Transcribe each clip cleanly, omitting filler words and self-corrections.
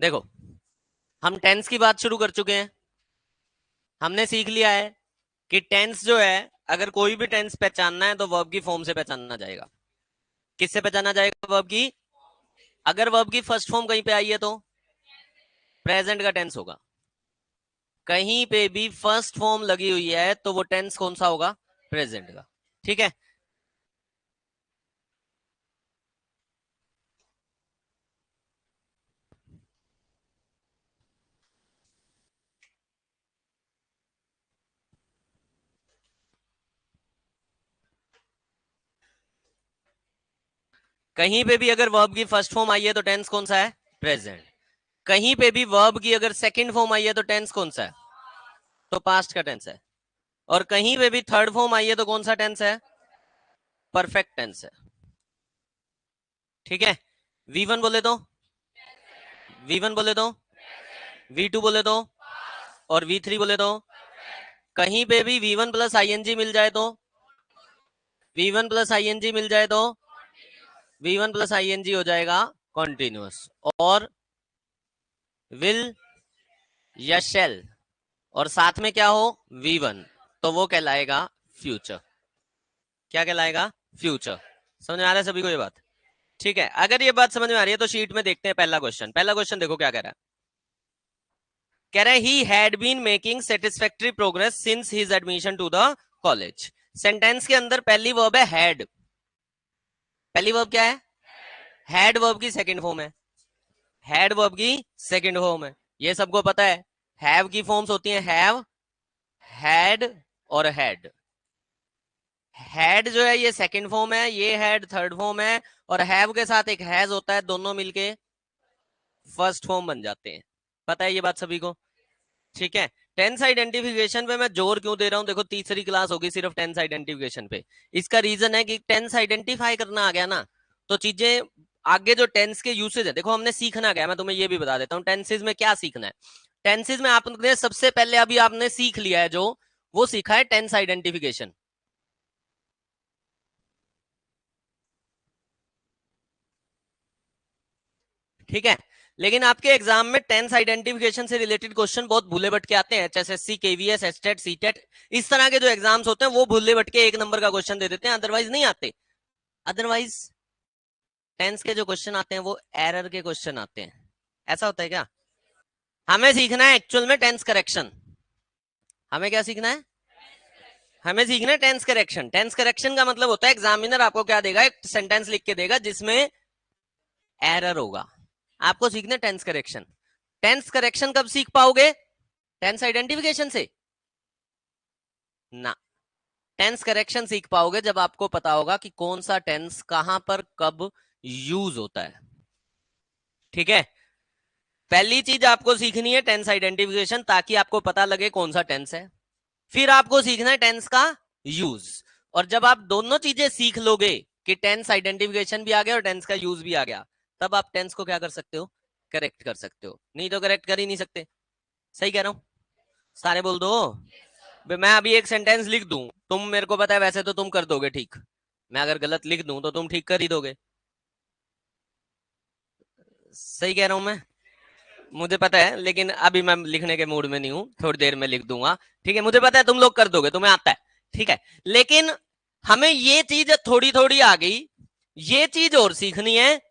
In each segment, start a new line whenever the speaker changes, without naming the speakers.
देखो हम टेंस की बात शुरू कर चुके हैं। हमने सीख लिया है कि टेंस जो है, अगर कोई भी टेंस पहचानना है तो वर्ब की फॉर्म से पहचानना जाएगा। किससे पहचाना जाएगा? वर्ब की। अगर वर्ब की फर्स्ट फॉर्म कहीं पे आई है तो प्रेजेंट का टेंस होगा। कहीं पे भी फर्स्ट फॉर्म लगी हुई है तो वो टेंस कौन सा होगा? प्रेजेंट का। ठीक है। कहीं पे भी अगर वर्ब की फर्स्ट फॉर्म आई है तो टेंस कौन सा है? प्रेजेंट। कहीं पे भी वर्ब की अगर सेकंड फॉर्म आई है तो टेंस कौन सा है? तो पास्ट का टेंस है। और कहीं पे भी थर्ड फॉर्म आई है तो कौन सा टेंस है? परफेक्ट टेंस है। ठीक है। V1 बोले तो, V1 बोले तो, V2 बोले तो, और V3 बोले तो। कहीं पे भी V1 प्लस ING मिल जाए तो, V1 प्लस ING मिल जाए तो V1 प्लस ING हो जाएगा कॉन्टिन्यूअस। और विल या शेल और साथ में क्या हो? V1, तो वो कहलाएगा फ्यूचर। क्या कहलाएगा? फ्यूचर। समझ में आ रहा है सभी को ये बात? ठीक है। अगर ये बात समझ में आ रही है तो शीट में देखते हैं पहला क्वेश्चन। पहला क्वेश्चन देखो क्या कह रहा है। कह रहा है he had been making satisfactory progress since his admission to the college. Sentence के अंदर पहली वर्ब है हैड। पहली वर्ब क्या है? हैड वर्ब की सेकंड फॉर्म है। हैड वर्ब की सेकंड फॉर्म है, ये सबको पता है। हैव की फॉर्म्स होती हैं हैव, हैड और हैड। हैड जो है ये सेकंड फॉर्म है, ये हैड थर्ड फॉर्म है, और हैव के साथ एक हैज होता है, दोनों मिलके फर्स्ट फॉर्म बन जाते हैं। पता है ये बात सभी को? ठीक है। टेंस आइडेंटिफिकेशन पे मैं जोर क्यों दे रहा हूं? देखो तीसरी क्लास होगी सिर्फ टेंस आइडेंटिफिकेशन पे। इसका रीजन है कि टेंस आइडेंटिफाई करना आ गया ना, तो चीजें आगे जो टेंस के यूसेज है, देखो हमने सीखना क्या है, मैं तुम्हें ये भी बता देता हूँ टेंसेज में क्या सीखना है। टेंसेज में आपने सबसे पहले अभी आपने सीख लिया है जो, वो सीखा है टेंस आइडेंटिफिकेशन। ठीक है। लेकिन आपके एग्जाम में टेंस आइडेंटिफिकेशन से रिलेटेड क्वेश्चन बहुत भूले भटके आते हैं। HSSC, KVS, एस्टेट, सीटेट, इस तरह के जो एग्जाम्स होते हैं वो भूले भटके एक नंबर का क्वेश्चन दे देते हैं, अदरवाइज नहीं आते। अदरवाइज टेंस के जो क्वेश्चन आते हैं वो एरर के क्वेश्चन आते हैं। ऐसा होता है क्या? हमें सीखना है एक्चुअल में टेंस करेक्शन। हमें क्या सीखना है? हमें सीखना है टेंस करेक्शन। टेंस करेक्शन का मतलब होता है एग्जामिनर आपको क्या देगा? एक सेंटेंस लिख के देगा जिसमें एरर होगा। आपको सीखना है टेंस करेक्शन। टेंस करेक्शन कब सीख पाओगे? टेंस आइडेंटिफिकेशन से ना। टेंस करेक्शन सीख पाओगे जब आपको पता होगा कि कौन सा टेंस कहां पर कब यूज होता है। ठीक है। पहली चीज आपको सीखनी है टेंस आइडेंटिफिकेशन, ताकि आपको पता लगे कौन सा टेंस है। फिर आपको सीखना है टेंस का यूज। और जब आप दोनों चीजें सीख लोगे कि टेंस आइडेंटिफिकेशन भी आ गया और टेंस का यूज भी आ गया, तब आप टेंस को क्या कर सकते हो? करेक्ट कर सकते हो। नहीं तो करेक्ट कर ही नहीं सकते। सही कह रहा हूं? सारे बोल दो। मैं अभी एक सेंटेंस लिख दूं, तुम मेरे को पता है वैसे तो तुम कर दोगे ठीक। मैं अगर गलत लिख दूं तो तुम ठीक कर ही दोगे। सही कह रहा हूं मैं? मुझे पता है, लेकिन अभी मैं लिखने के मूड में नहीं हूं, थोड़ी देर में लिख दूंगा। ठीक है, मुझे पता है तुम लोग कर दोगे, तुम्हें आता है। ठीक है। लेकिन हमें ये चीज थोड़ी थोड़ी आ गई, ये चीज और सीखनी है।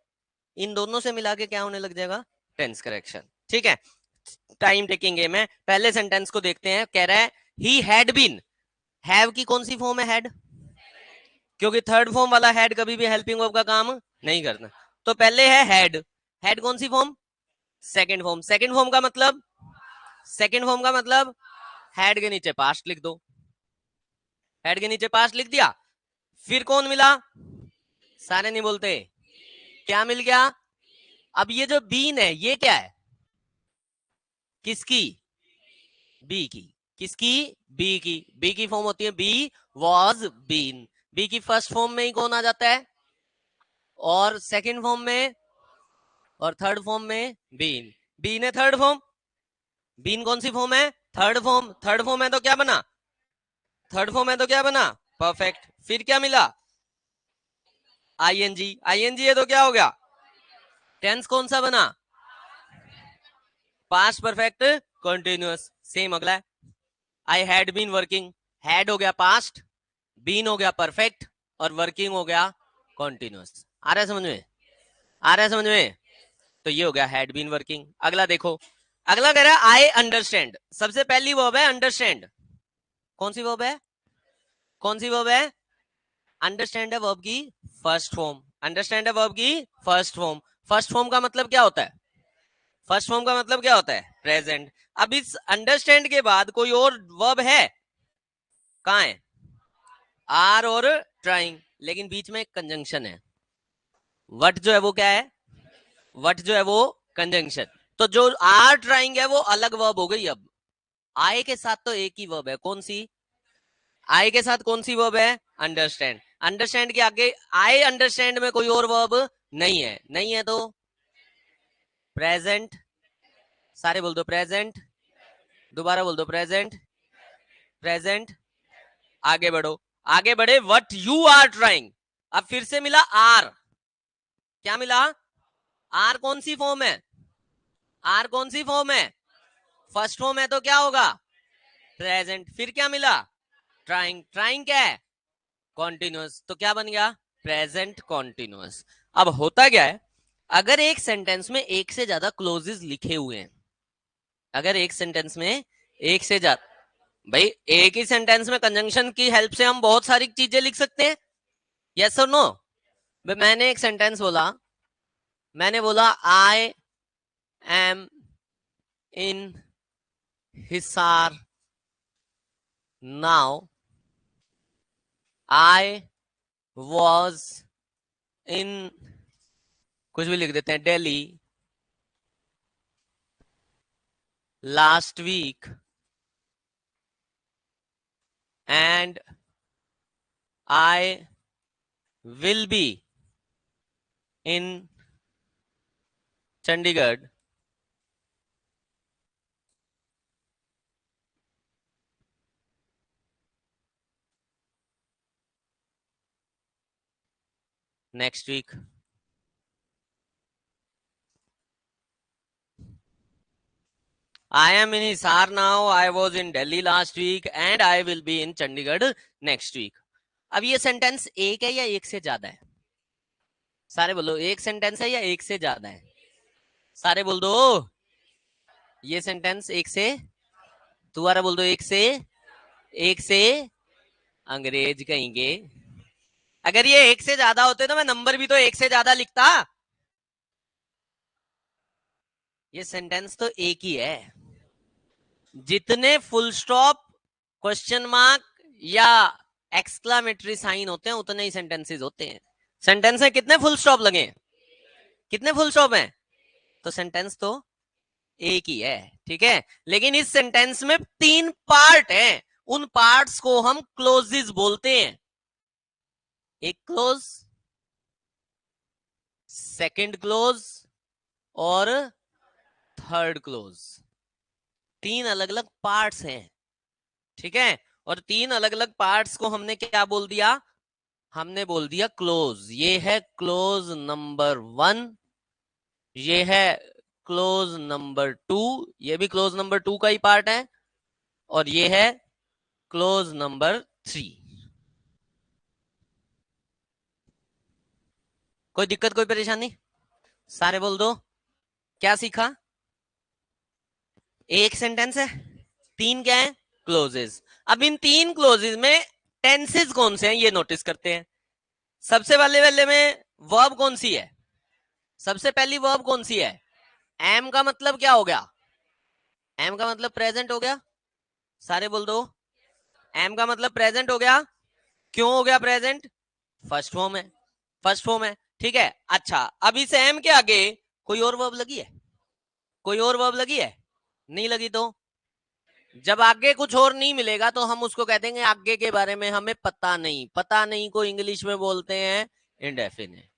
इन दोनों से मिला के क्या होने लग जाएगा? Tense correction. ठीक है। टाइम टेकिंग गेम है। पहले सेंटेंस को देखते हैं। कह रहा है ही हैड बीन। हैव की कौन सी फॉर्म है? हैड। क्योंकि थर्ड फॉर्म वाला हैड कभी भी हेल्पिंग वर्ब का काम नहीं करना। तो पहले है हैड। हैड कौन सी form? Second form. Second form का मतलब, सेकंड फॉर्म का मतलब हैड के नीचे पास्ट लिख दो। हैड के नीचे पास्ट लिख दिया। फिर कौन मिला? सारे नहीं बोलते। क्या मिल गया? अब ये जो बीन है ये क्या है? किसकी? बी की। किसकी? बी की। बी की फॉर्म होती है बी वॉज बीन। बी की फर्स्ट फॉर्म में ही कौन आ जाता है? और सेकंड फॉर्म में और थर्ड फॉर्म में बीन। बीन है थर्ड फॉर्म। बीन कौन सी फॉर्म है? Third form. थर्ड फॉर्म है तो क्या बना? थर्ड फॉर्म है तो क्या बना? परफेक्ट। फिर क्या मिला? आईएनजी। आईएनजी है तो क्या हो गया? टेंस कौन सा बना? पास्ट परफेक्ट कंटिन्यूअस सेम अगला है, I had been working, had हो गया पास्ट, बीन हो गया परफेक्ट और वर्किंग हो गया कंटिन्यूअस। आ रहा है समझ में, आ रहा है समझ में? तो ये हो गया हैड बीन वर्किंग। अगला देखो, अगला कह रहा है आई अंडरस्टैंड। सबसे पहली वर्ब है अंडरस्टैंड। कौन सी वर्ब है, कौन सी वर्ब है? अंडरस्टैंड है वर्ब की फर्स्ट फॉर्म, अंडरस्टैंड है वर्ब की फर्स्ट फॉर्म। फर्स्ट फॉर्म का मतलब क्या होता है? फर्स्ट फॉर्म का मतलब क्या होता है? प्रेजेंट। अब इस अंडरस्टैंड के बाद कोई और वर्ब है? कहां है? आर और ट्राइंग, लेकिन बीच में एक कंजंक्शन है। वट जो है वो क्या है? वट जो है वो कंजंक्शन। तो जो आर ट्राइंग है वो अलग वर्ब हो गई। अब आई के साथ तो एक ही वर्ब है, कौन सी? आई के साथ कौन सी वर्ब है? अंडरस्टैंड। अंडरस्टैंड के आगे आई अंडरस्टैंड में कोई और वर्ब नहीं है, नहीं है तो प्रेजेंट। सारे बोल दो प्रेजेंट, दोबारा बोल दो प्रेजेंट, प्रेजेंट। आगे बढ़ो, आगे बढ़े, व्हाट यू आर ट्राइंग। अब फिर से मिला आर, क्या मिला? आर कौन सी फॉर्म है? आर कौन सी फॉर्म है? फर्स्ट फॉर्म है तो क्या होगा? प्रेजेंट। फिर क्या मिला? ट्राइंग। ट्राइंग क्या है? कॉन्टिन्यूअस। तो क्या बन गया? Present continuous. अब होता क्या है, अगर एक सेंटेंस में एक से ज्यादा क्लोजेस लिखे हुए हैं, अगर एक सेंटेंस में एक से ज्यादा, भाई एक ही सेंटेंस में कंजंक्शन की हेल्प से हम बहुत सारी चीजें लिख सकते हैं, यस और नो? मैंने एक सेंटेंस बोला, मैंने बोला I am in Hisar now, I was in, कुछ भी लिख देते हैं, Delhi last week and I will be in Chandigarh next week. I am in Hisar now, I was in Delhi last week and I will be in Chandigarh next week. अब ये sentence एक है या एक से ज्यादा है? सारे बोलो, एक सेंटेंस है या एक से ज्यादा है? सारे बोल दो, ये सेंटेंस एक से, दोबारा बोल दो, एक से, एक से, अंग्रेज कहेंगे। अगर ये एक से ज्यादा होते तो मैं नंबर भी तो एक से ज्यादा लिखता। ये सेंटेंस तो एक ही है। जितने फुल स्टॉप, क्वेश्चन मार्क या एक्सक्लामेटरी साइन होते हैं उतने ही सेंटेंसेस होते हैं। सेंटेंस में कितने फुल स्टॉप लगे? कितने फुल स्टॉप हैं? तो सेंटेंस तो एक ही है, ठीक है। लेकिन इस सेंटेंस में तीन पार्ट हैं, उन पार्ट्स को हम क्लोजेस बोलते हैं। एक क्लोज, सेकंड क्लोज और थर्ड क्लोज। तीन अलग अलग पार्ट्स हैं, ठीक है। और तीन अलग अलग पार्ट्स को हमने क्या बोल दिया? हमने बोल दिया क्लोज। ये है क्लोज नंबर 1, ये है क्लोज नंबर 2, ये भी क्लोज नंबर 2 का ही पार्ट है, और ये है क्लोज नंबर 3। कोई दिक्कत, कोई परेशानी? सारे बोल दो। क्या सीखा? एक सेंटेंस है, तीन क्या है? क्लोजेस। अब इन तीन क्लोजेस में टेंसेस कौन से हैं ये नोटिस करते हैं। सबसे पहले वाले में वर्ब कौन सी है? सबसे पहली वर्ब कौन सी है? एम का मतलब क्या हो गया? एम का मतलब प्रेजेंट हो गया। सारे बोल दो, एम का मतलब प्रेजेंट हो गया। क्यों हो गया प्रेजेंट? फर्स्ट फॉर्म है, फर्स्ट फॉर्म है, ठीक है। अच्छा, अब इस एम के आगे कोई और वर्ब लगी है? कोई और वर्ब लगी है? नहीं लगी। तो जब आगे कुछ और नहीं मिलेगा तो हम उसको कह देंगे आगे के बारे में हमें पता नहीं। पता नहीं को इंग्लिश में बोलते हैं इंडेफिनिट।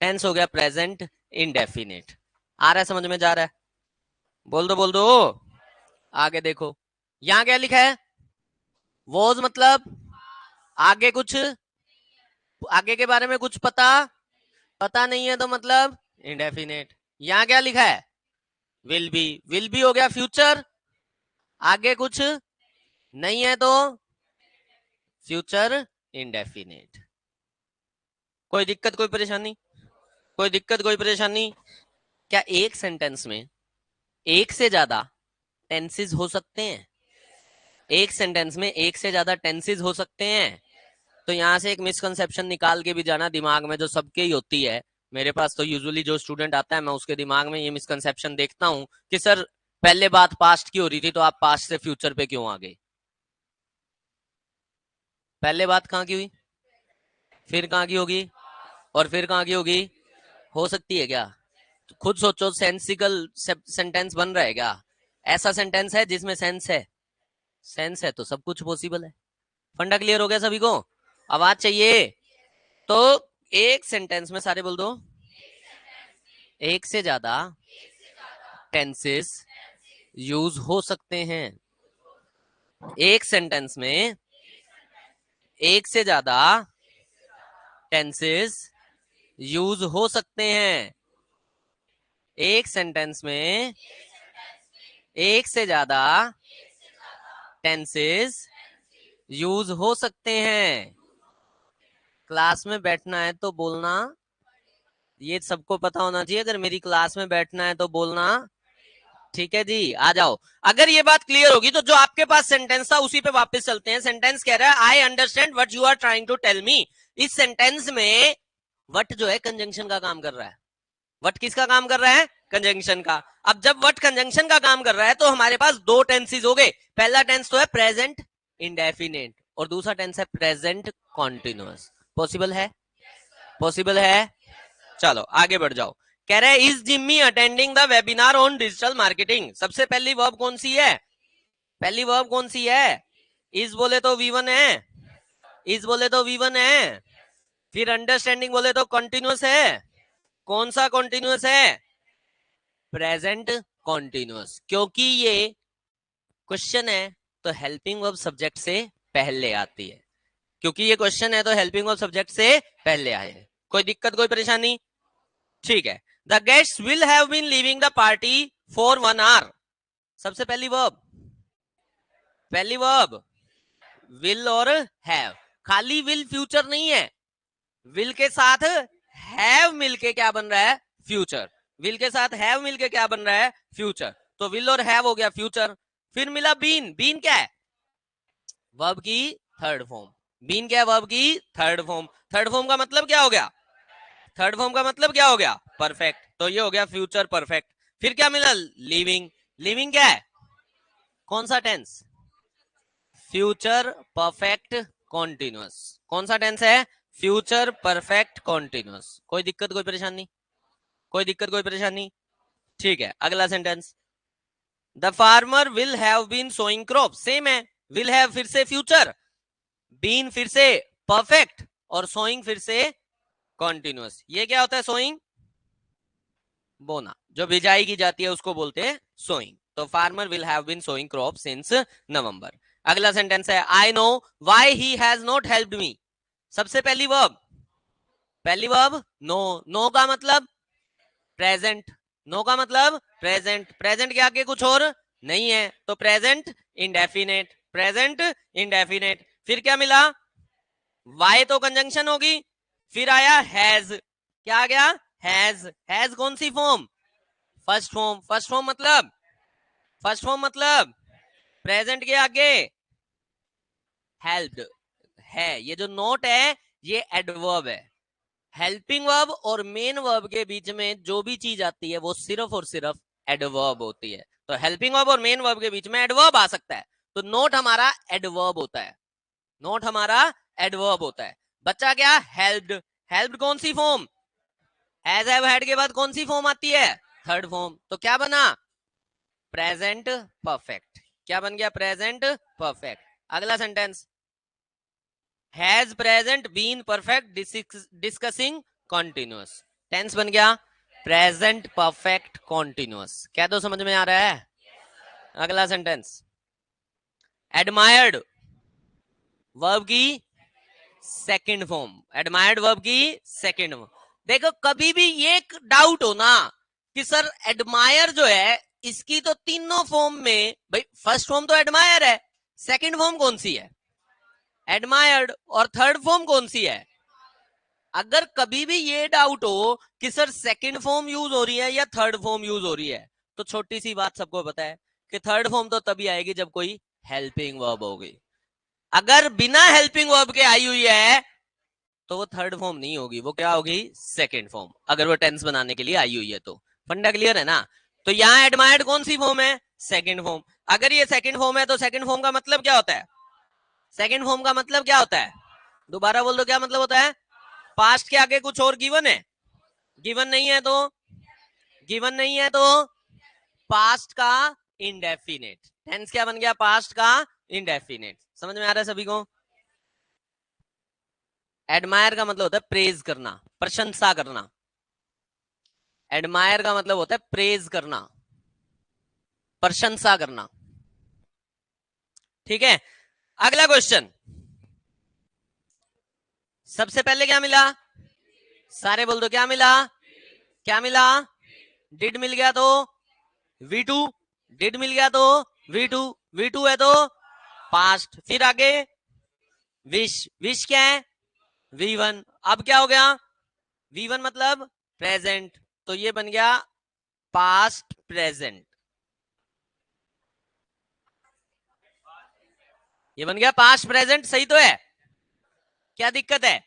टेंस हो गया प्रेजेंट इंडेफिनिट। आ रहा है, समझ में जा रहा है? बोल दो, बोल दो। आगे देखो, यहां क्या लिखा है? वॉज मतलब आगे कुछ, आगे के बारे में कुछ पता, पता नहीं है तो मतलब इंडेफिनिट। यहां क्या लिखा है? विल बी हो गया फ्यूचर, आगे कुछ नहीं है तो फ्यूचर इंडेफिनिट। कोई दिक्कत कोई परेशानी? कोई दिक्कत कोई परेशानी? क्या एक सेंटेंस में एक से ज्यादा टेंसेस हो सकते हैं? एक सेंटेंस में एक से ज्यादा टेंसेस हो सकते हैं? तो यहां से एक मिसकंसेप्शन निकाल के भी जाना दिमाग में, जो सबके ही होती है। मेरे पास तो यूजुअली जो स्टूडेंट आता है मैं उसके दिमाग में ये मिसकंसेप्शन देखता हूं कि सर पहले बात पास्ट की हो रही थी तो आप पास्ट से फ्यूचर पे क्यों आ गए? पहले बात कहाँ की हुई, फिर कहाँ की होगी, और फिर कहाँ की होगी? हो सकती है क्या? खुद सोचो, सेंसिकल सेंटेंस बन रहा है क्या? ऐसा सेंटेंस है जिसमें सेंस है? सेंस है तो सब कुछ पॉसिबल है। फंडा क्लियर हो गया सभी को? आवाज चाहिए? तो एक सेंटेंस में सारे बोल दो, एक से ज्यादा टेंसेस यूज हो सकते हैं। एक सेंटेंस में एक से ज्यादा टेंसेस यूज हो सकते हैं। एक सेंटेंस में एक से ज्यादा टेंसेस यूज हो सकते हैं। क्लास में बैठना है तो बोलना, ये सबको पता होना चाहिए। अगर मेरी क्लास में बैठना है तो बोलना, ठीक है जी, आ जाओ। अगर ये बात क्लियर होगी तो जो आपके पास सेंटेंस था उसी पे वापस चलते हैं। सेंटेंस कह रहा है I understand what you are trying to tell me. इस सेंटेंस में व्हाट जो है कंजंक्शन का काम कर रहा है। व्हाट किसका काम कर रहा है? कंजंक्शन का। अब जब व्हाट कंजंक्शन का काम कर रहा है तो हमारे पास दो टेंसेस हो गए। पहला टेंस तो है प्रेजेंट इंडेफिनिट और दूसरा टेंस है प्रेजेंट कॉन्टिन्यूअस। पॉसिबल है? पॉसिबल है? चलो आगे बढ़ जाओ। कह रहे हैं is Jimmy attending the webinar on digital marketing. सबसे पहली वर्ब कौन सी है? पहली वर्ब कौन सी है? इज बोले तो V1 है, इज बोले तो V1 है। फिर अंडरस्टैंडिंग बोले तो कॉन्टिन्यूअस है। कौन सा कॉन्टिन्यूअस है? Present continuous. क्योंकि ये क्वेश्चन है तो हेल्पिंग वर्ब सब्जेक्ट से पहले आती है। क्योंकि ये क्वेश्चन है तो हेल्पिंग वर्ब सब्जेक्ट से पहले आए। कोई दिक्कत कोई परेशानी? ठीक है। The guest will have been leaving the party for 1 hour. सबसे पहली वर्ब, पहली वर्ब विल और हैव। खाली विल फ्यूचर नहीं है, विल के साथ हैव मिलके क्या बन रहा है? फ्यूचर। विल के साथ हैव मिलके क्या बन रहा है? फ्यूचर। तो विल और हैव हो गया फ्यूचर। फिर मिला बीन। बीन क्या है? वर्ब की थर्ड फॉर्म। बीन क्या है? वर्ब की थर्ड फॉर्म। थर्ड फॉर्म का मतलब क्या हो गया? थर्ड फॉर्म का मतलब क्या हो गया? परफेक्ट। तो ये हो गया फ्यूचर परफेक्ट। फिर क्या मिला? लिविंग। लिविंग क्या है? कौन सा टेंस? Future perfect continuous. कौन सा टेंस है? Future perfect continuous. कोई दिक्कत कोई परेशानी? कोई दिक्कत कोई परेशानी? ठीक है, अगला sentence. The farmer will have been sowing crop. Same है, विल हैव फिर से फ्यूचर, बीन फिर से परफेक्ट और सोइंग फिर से कॉन्टिन्यूअस। ये क्या होता है? सोइंग, बोना। जो बिजाई की जाती है उसको बोलते हैं सोइंग। तो farmer will have been sowing crop since November. अगला सेंटेंस है I know why he has not helped me. सबसे पहली वर्ब, पहली वर्ब नो। नो का मतलब प्रेजेंट। नो का मतलब प्रेजेंट। प्रेजेंट के आगे कुछ और नहीं है तो प्रेजेंट इंडेफिनेट। Present indefinite. फिर क्या मिला? वाई तो कंजंक्शन होगी। फिर आया हैज। क्या आ गया? हैज। हैज कौन सी form? First form. First form मतलब, फर्स्ट फॉर्म मतलब प्रेजेंट के आगे हेल्प्ड है। ये जो नोट है ये एडवर्ब है। हेल्पिंग वर्ब और मेन वर्ब के बीच में जो भी चीज आती है वो सिर्फ और सिर्फ एडवर्ब होती है। तो हेल्पिंग वर्ब और मेन वर्ब के बीच में एडवर्ब आ सकता है। तो नोट हमारा एडवर्ब होता है। नोट हमारा एडवर्ब होता है। बच्चा क्या? हेल्प्ड। हेल्प्ड कौन सी फॉर्म? हैज हैव हैड के बाद कौन सी फॉर्म आती है? Third form. तो क्या बना? Present perfect. क्या बन गया? Present perfect. अगला sentence, has present been perfect discussing continuous. Tense बन गया प्रेजेंट परफेक्ट कॉन्टिन्यूअस। क्या तो समझ में आ रहा है? अगला सेंटेंस, एडमायर्ड वर्ब की सेकंड फॉर्म। एडमायर्ड वर्ब की सेकंड फॉर्म। देखो कभी भी ये डाउट हो ना कि सर एडमायर जो है इसकी तो तीनों फॉर्म में भाई फर्स्ट फॉर्म तो एडमायर है, सेकंड फॉर्म कौन सी है? एडमायर्ड। और थर्ड फॉर्म कौन सी है? अगर कभी भी ये डाउट हो कि सर सेकंड फॉर्म यूज हो रही है या थर्ड फॉर्म यूज हो रही है, तो छोटी सी बात सबको पता है कि थर्ड फॉर्म तो तभी आएगी जब कोई हेल्पिंग वर्ब होगी। अगर बिना हेल्पिंग वर्ब के आई हुई है तो वो थर्ड फॉर्म नहीं होगी, वो क्या होगी? सेकंड फॉर्म, अगर वो टेंस बनाने के लिए आई हुई है तो। फंडा क्लियर है ना? तो यहाँ एडमायर्ड कौन सी फॉर्म है? Second form. अगर ये सेकंड फॉर्म है तो सेकंड फॉर्म का मतलब क्या होता है? सेकंड फॉर्म का मतलब क्या होता है? दोबारा बोल दो, क्या मतलब होता है? पास्ट के आगे कुछ और गिवन है? गिवन नहीं है तो? गिवन नहीं है तो पास्ट का इंडेफिनेट। टेंस क्या बन गया? पास्ट का इंडेफिनेट। समझ में आ रहा है सभी को? एडमायर का मतलब होता है प्रेज करना, प्रशंसा करना। एडमायर का मतलब होता है प्रेज करना, प्रशंसा करना। ठीक है, अगला क्वेश्चन। सबसे पहले क्या मिला? सारे बोल दो, क्या मिला? क्या मिला? डिड मिल गया तो V2, डिड मिल गया तो V2, V2 है तो पास्ट। फिर आगे विश, विश क्या है? V1। अब क्या हो गया? V1 मतलब प्रेजेंट, तो ये बन गया पास्ट प्रेजेंट। ये बन गया पास्ट प्रेजेंट, सही तो है? क्या दिक्कत है?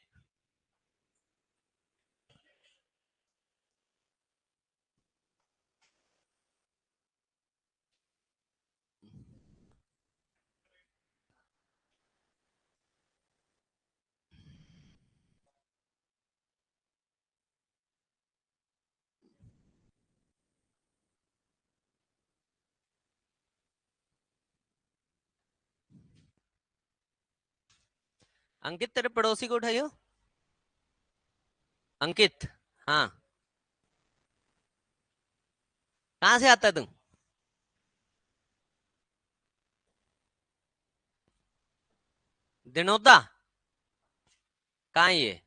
अंकित, तेरे पड़ोसी को उठाइयो। अंकित, हाँ, कहां से आता है तू? दिनोदा? कहाँ है ये?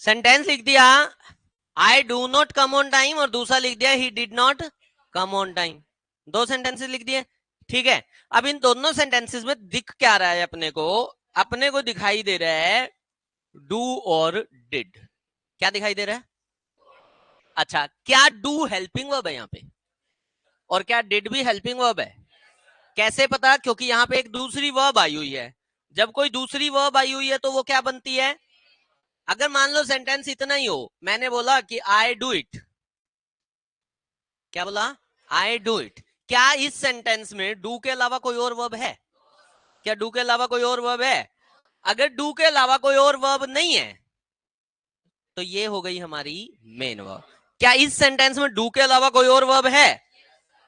सेंटेंस लिख दिया I do not come on time, और दूसरा लिख दिया he did not come on time. दो सेंटेंसेस लिख दिए। ठीक है, अब इन दोनों सेंटेंसेस में दिख क्या रहा है अपने को? अपने को दिखाई दे रहा है डू और डिड। क्या दिखाई दे रहा है? अच्छा, क्या डू हेल्पिंग वर्ब है यहाँ पे? और क्या डिड भी हेल्पिंग वर्ब है? कैसे पता? क्योंकि यहाँ पे एक दूसरी वर्ब आई हुई है। जब कोई दूसरी वर्ब आई हुई है तो वो क्या बनती है? अगर मान लो सेंटेंस इतना ही हो, मैंने बोला कि आई डू इट। क्या बोला? I do it. क्या इस सेंटेंस में डू के अलावा कोई और वर्ब है? क्या डू के अलावा कोई और वर्ब है? अगर डू के अलावा कोई और वर्ब नहीं है तो ये हो गई हमारी मेन वर्ब। क्या इस सेंटेंस में डू के अलावा कोई और वर्ब है?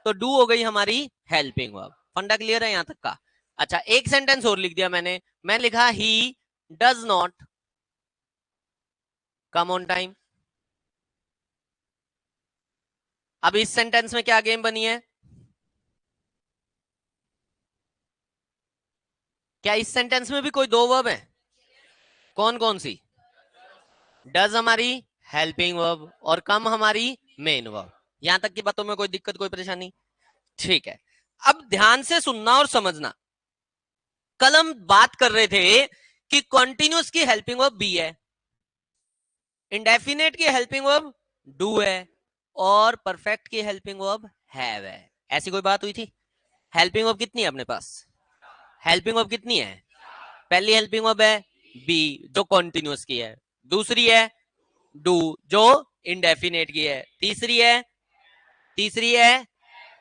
तो डू हो गई हमारी हेल्पिंग वर्ब। फंडा क्लियर है यहां तक का? अच्छा, एक सेंटेंस और लिख दिया मैंने। मैं लिखा he does not come on time. अब इस सेंटेंस में क्या गेम बनी है? क्या इस सेंटेंस में भी कोई दो वर्ब है? कौन कौन सी? डज हमारी हेल्पिंग वर्ब और कम हमारी मेन वर्ब। यहां तक की बातों में कोई दिक्कत, कोई परेशानी? ठीक है, अब ध्यान से सुनना और समझना। कल हम बात कर रहे थे कि कॉन्टिन्यूस की हेल्पिंग वर्ब बी है, इंडेफिनेट की हेल्पिंग वर्ब डू है, और परफेक्ट की हेल्पिंग वर्ब हैव है। ऐसी कोई बात हुई थी? हेल्पिंग वर्ब कितनी है अपने पास? हेल्पिंग वर्ब कितनी है? पहली हेल्पिंग वर्ब है बी, जो कॉन्टिन्यूस की है। दूसरी है डू, जो इंडेफिनेट की है। तीसरी है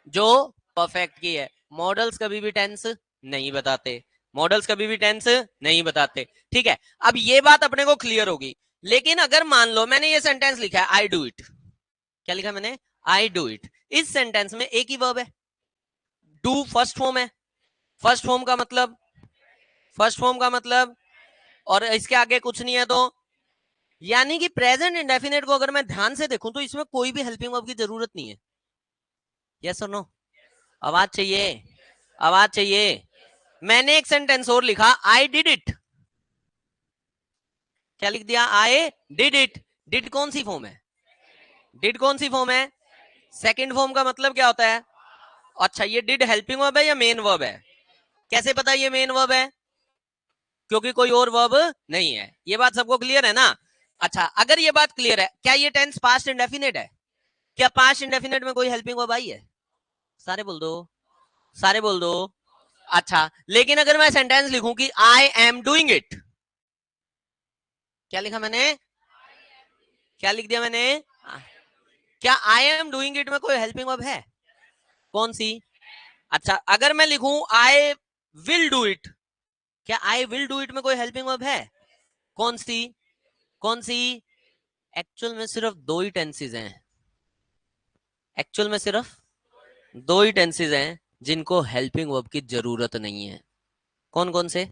जो परफेक्ट की है। मॉडल्स कभी भी टेंस नहीं बताते, मॉडल्स कभी भी टेंस नहीं बताते। ठीक है, अब ये बात अपने को क्लियर होगी। लेकिन अगर मान लो मैंने ये सेंटेंस लिखा है आई डू इट। क्या लिखा मैंने? I do it. इस सेंटेंस में एक ही वर्ब है, डू फर्स्ट फॉर्म है। फर्स्ट फॉर्म का मतलब, फर्स्ट फॉर्म का मतलब, और इसके आगे कुछ नहीं है तो, यानी कि प्रेजेंट इंडेफिनेट को अगर मैं ध्यान से देखूं तो इसमें कोई भी हेल्पिंग वर्ब की जरूरत नहीं है। यस और नो? आवाज चाहिए, आवाज चाहिए। मैंने एक सेंटेंस और लिखा आई डिड इट। क्या लिख दिया? I did it. डिड कौन सी फॉर्म है? डिड कौन सी फॉर्म है? सेकंड फॉर्म का मतलब क्या होता है? अच्छा, ये डिड हेल्पिंग वर्ब है या मेन वर्ब है? कैसे पता ये मेन वर्ब है? क्योंकि कोई और वर्ब नहीं है। ये बात सबको क्लियर है ना? अच्छा, अगर ये बात क्लियर है, क्या ये टेंस पास्ट इंडेफिनिट है? क्या पास्ट इंडेफिनिट में कोई हेल्पिंग वर्ब आई है? सारे बोल दो, सारे बोल दो। अच्छा, लेकिन अगर मैं सेंटेंस लिखूं कि आई एम डूइंग इट, क्या लिखा मैंने? क्या लिख दिया मैंने? क्या आई एम डूइंग इट में कोई हेल्पिंग वर्ब है? कौन सी? अच्छा, अगर मैं लिखूं आई विल डू इट, क्या आई विल डू इट में कोई हेल्पिंग वर्ब है? कौन सी? कौन सी? एक्चुअल में सिर्फ दो ही टेंसेज हैं। एक्चुअल में सिर्फ दो ही टेंसेज हैं जिनको हेल्पिंग वर्ब की जरूरत नहीं है। कौन कौन से?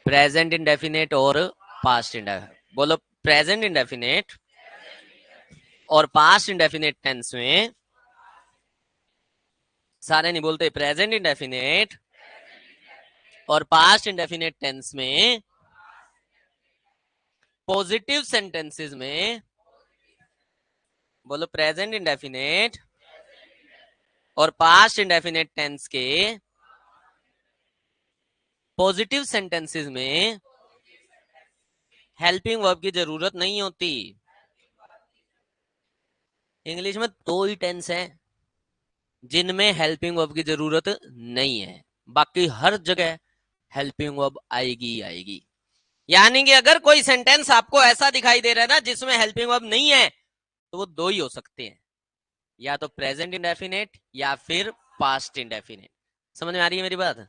प्रेजेंट इंडेफिनेट और पास्ट इंडेफिनेट। बोलो, प्रेजेंट इंडेफिनेट और पास्ट इंडेफिनेट टेंस में, सारे नहीं बोलते, प्रेजेंट इंडेफिनेट और पास्ट इंडेफिनेट टेंस में, पॉजिटिव सेंटेंसेस में, बोलो प्रेजेंट इंडेफिनेट और पास्ट इंडेफिनेट टेंस के पॉजिटिव सेंटेंसेस में हेल्पिंग वर्ब की जरूरत नहीं होती। इंग्लिश में दो ही टेंस है जिनमें हेल्पिंग वर्ब की जरूरत नहीं है, बाकी हर जगह हेल्पिंग वर्ब आएगी आएगी। यानी कि अगर कोई सेंटेंस आपको ऐसा दिखाई दे रहा है ना जिसमें हेल्पिंग वर्ब नहीं है, तो वो दो ही हो सकते हैं, या तो प्रेजेंट इंडेफिनेट या फिर पास्ट इंडेफिनेट। समझ में आ रही है मेरी बात?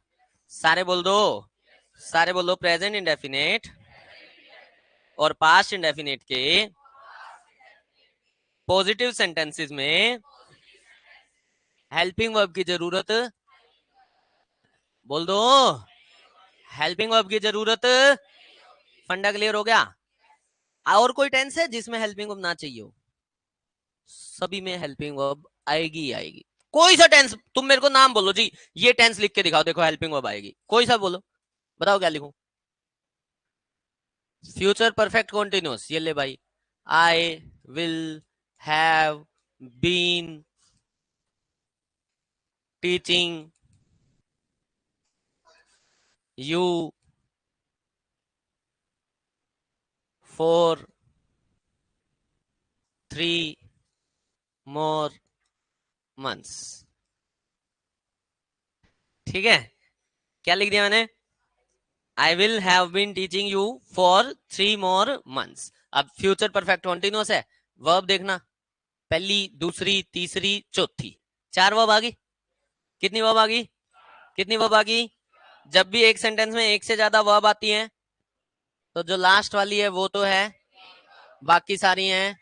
सारे बोल दो, सारे बोल दो। प्रेजेंट इंडेफिनेट और पास्ट इंडेफिनेट के पॉजिटिव सेंटेंसेस में हेल्पिंग वर्ब की जरूरत, बोल दो, हेल्पिंग वर्ब की जरूरत। फंडा क्लियर हो गया? और कोई टेंस है जिसमें हेल्पिंग वर्ब ना चाहिए हो? सभी में हेल्पिंग वर्ब आएगी आएगी। कोई सा टेंस तुम मेरे को नाम बोलो जी, ये टेंस लिख के दिखाओ, देखो हेल्पिंग वर्ब आएगी, कोई सा बोलो, बताओ क्या लिखूं? फ्यूचर परफेक्ट कॉन्टिन्यूस, ये ले भाई। I will have been teaching you for 3 more months। ठीक है, क्या लिख दिया मैंने? I will have been teaching you for 3 more months। अब फ्यूचर परफेक्ट कॉन्टिन्यूस है, वर्ब देखना, पहली, दूसरी, तीसरी, चौथी, 4 वर्ब आ गई। कितनी वर्ब आ गई? कितनी वर्ब आ गई? जब भी एक सेंटेंस में एक से ज्यादा वर्ब आती है, तो जो लास्ट वाली है वो तो है, बाकी सारी हैं,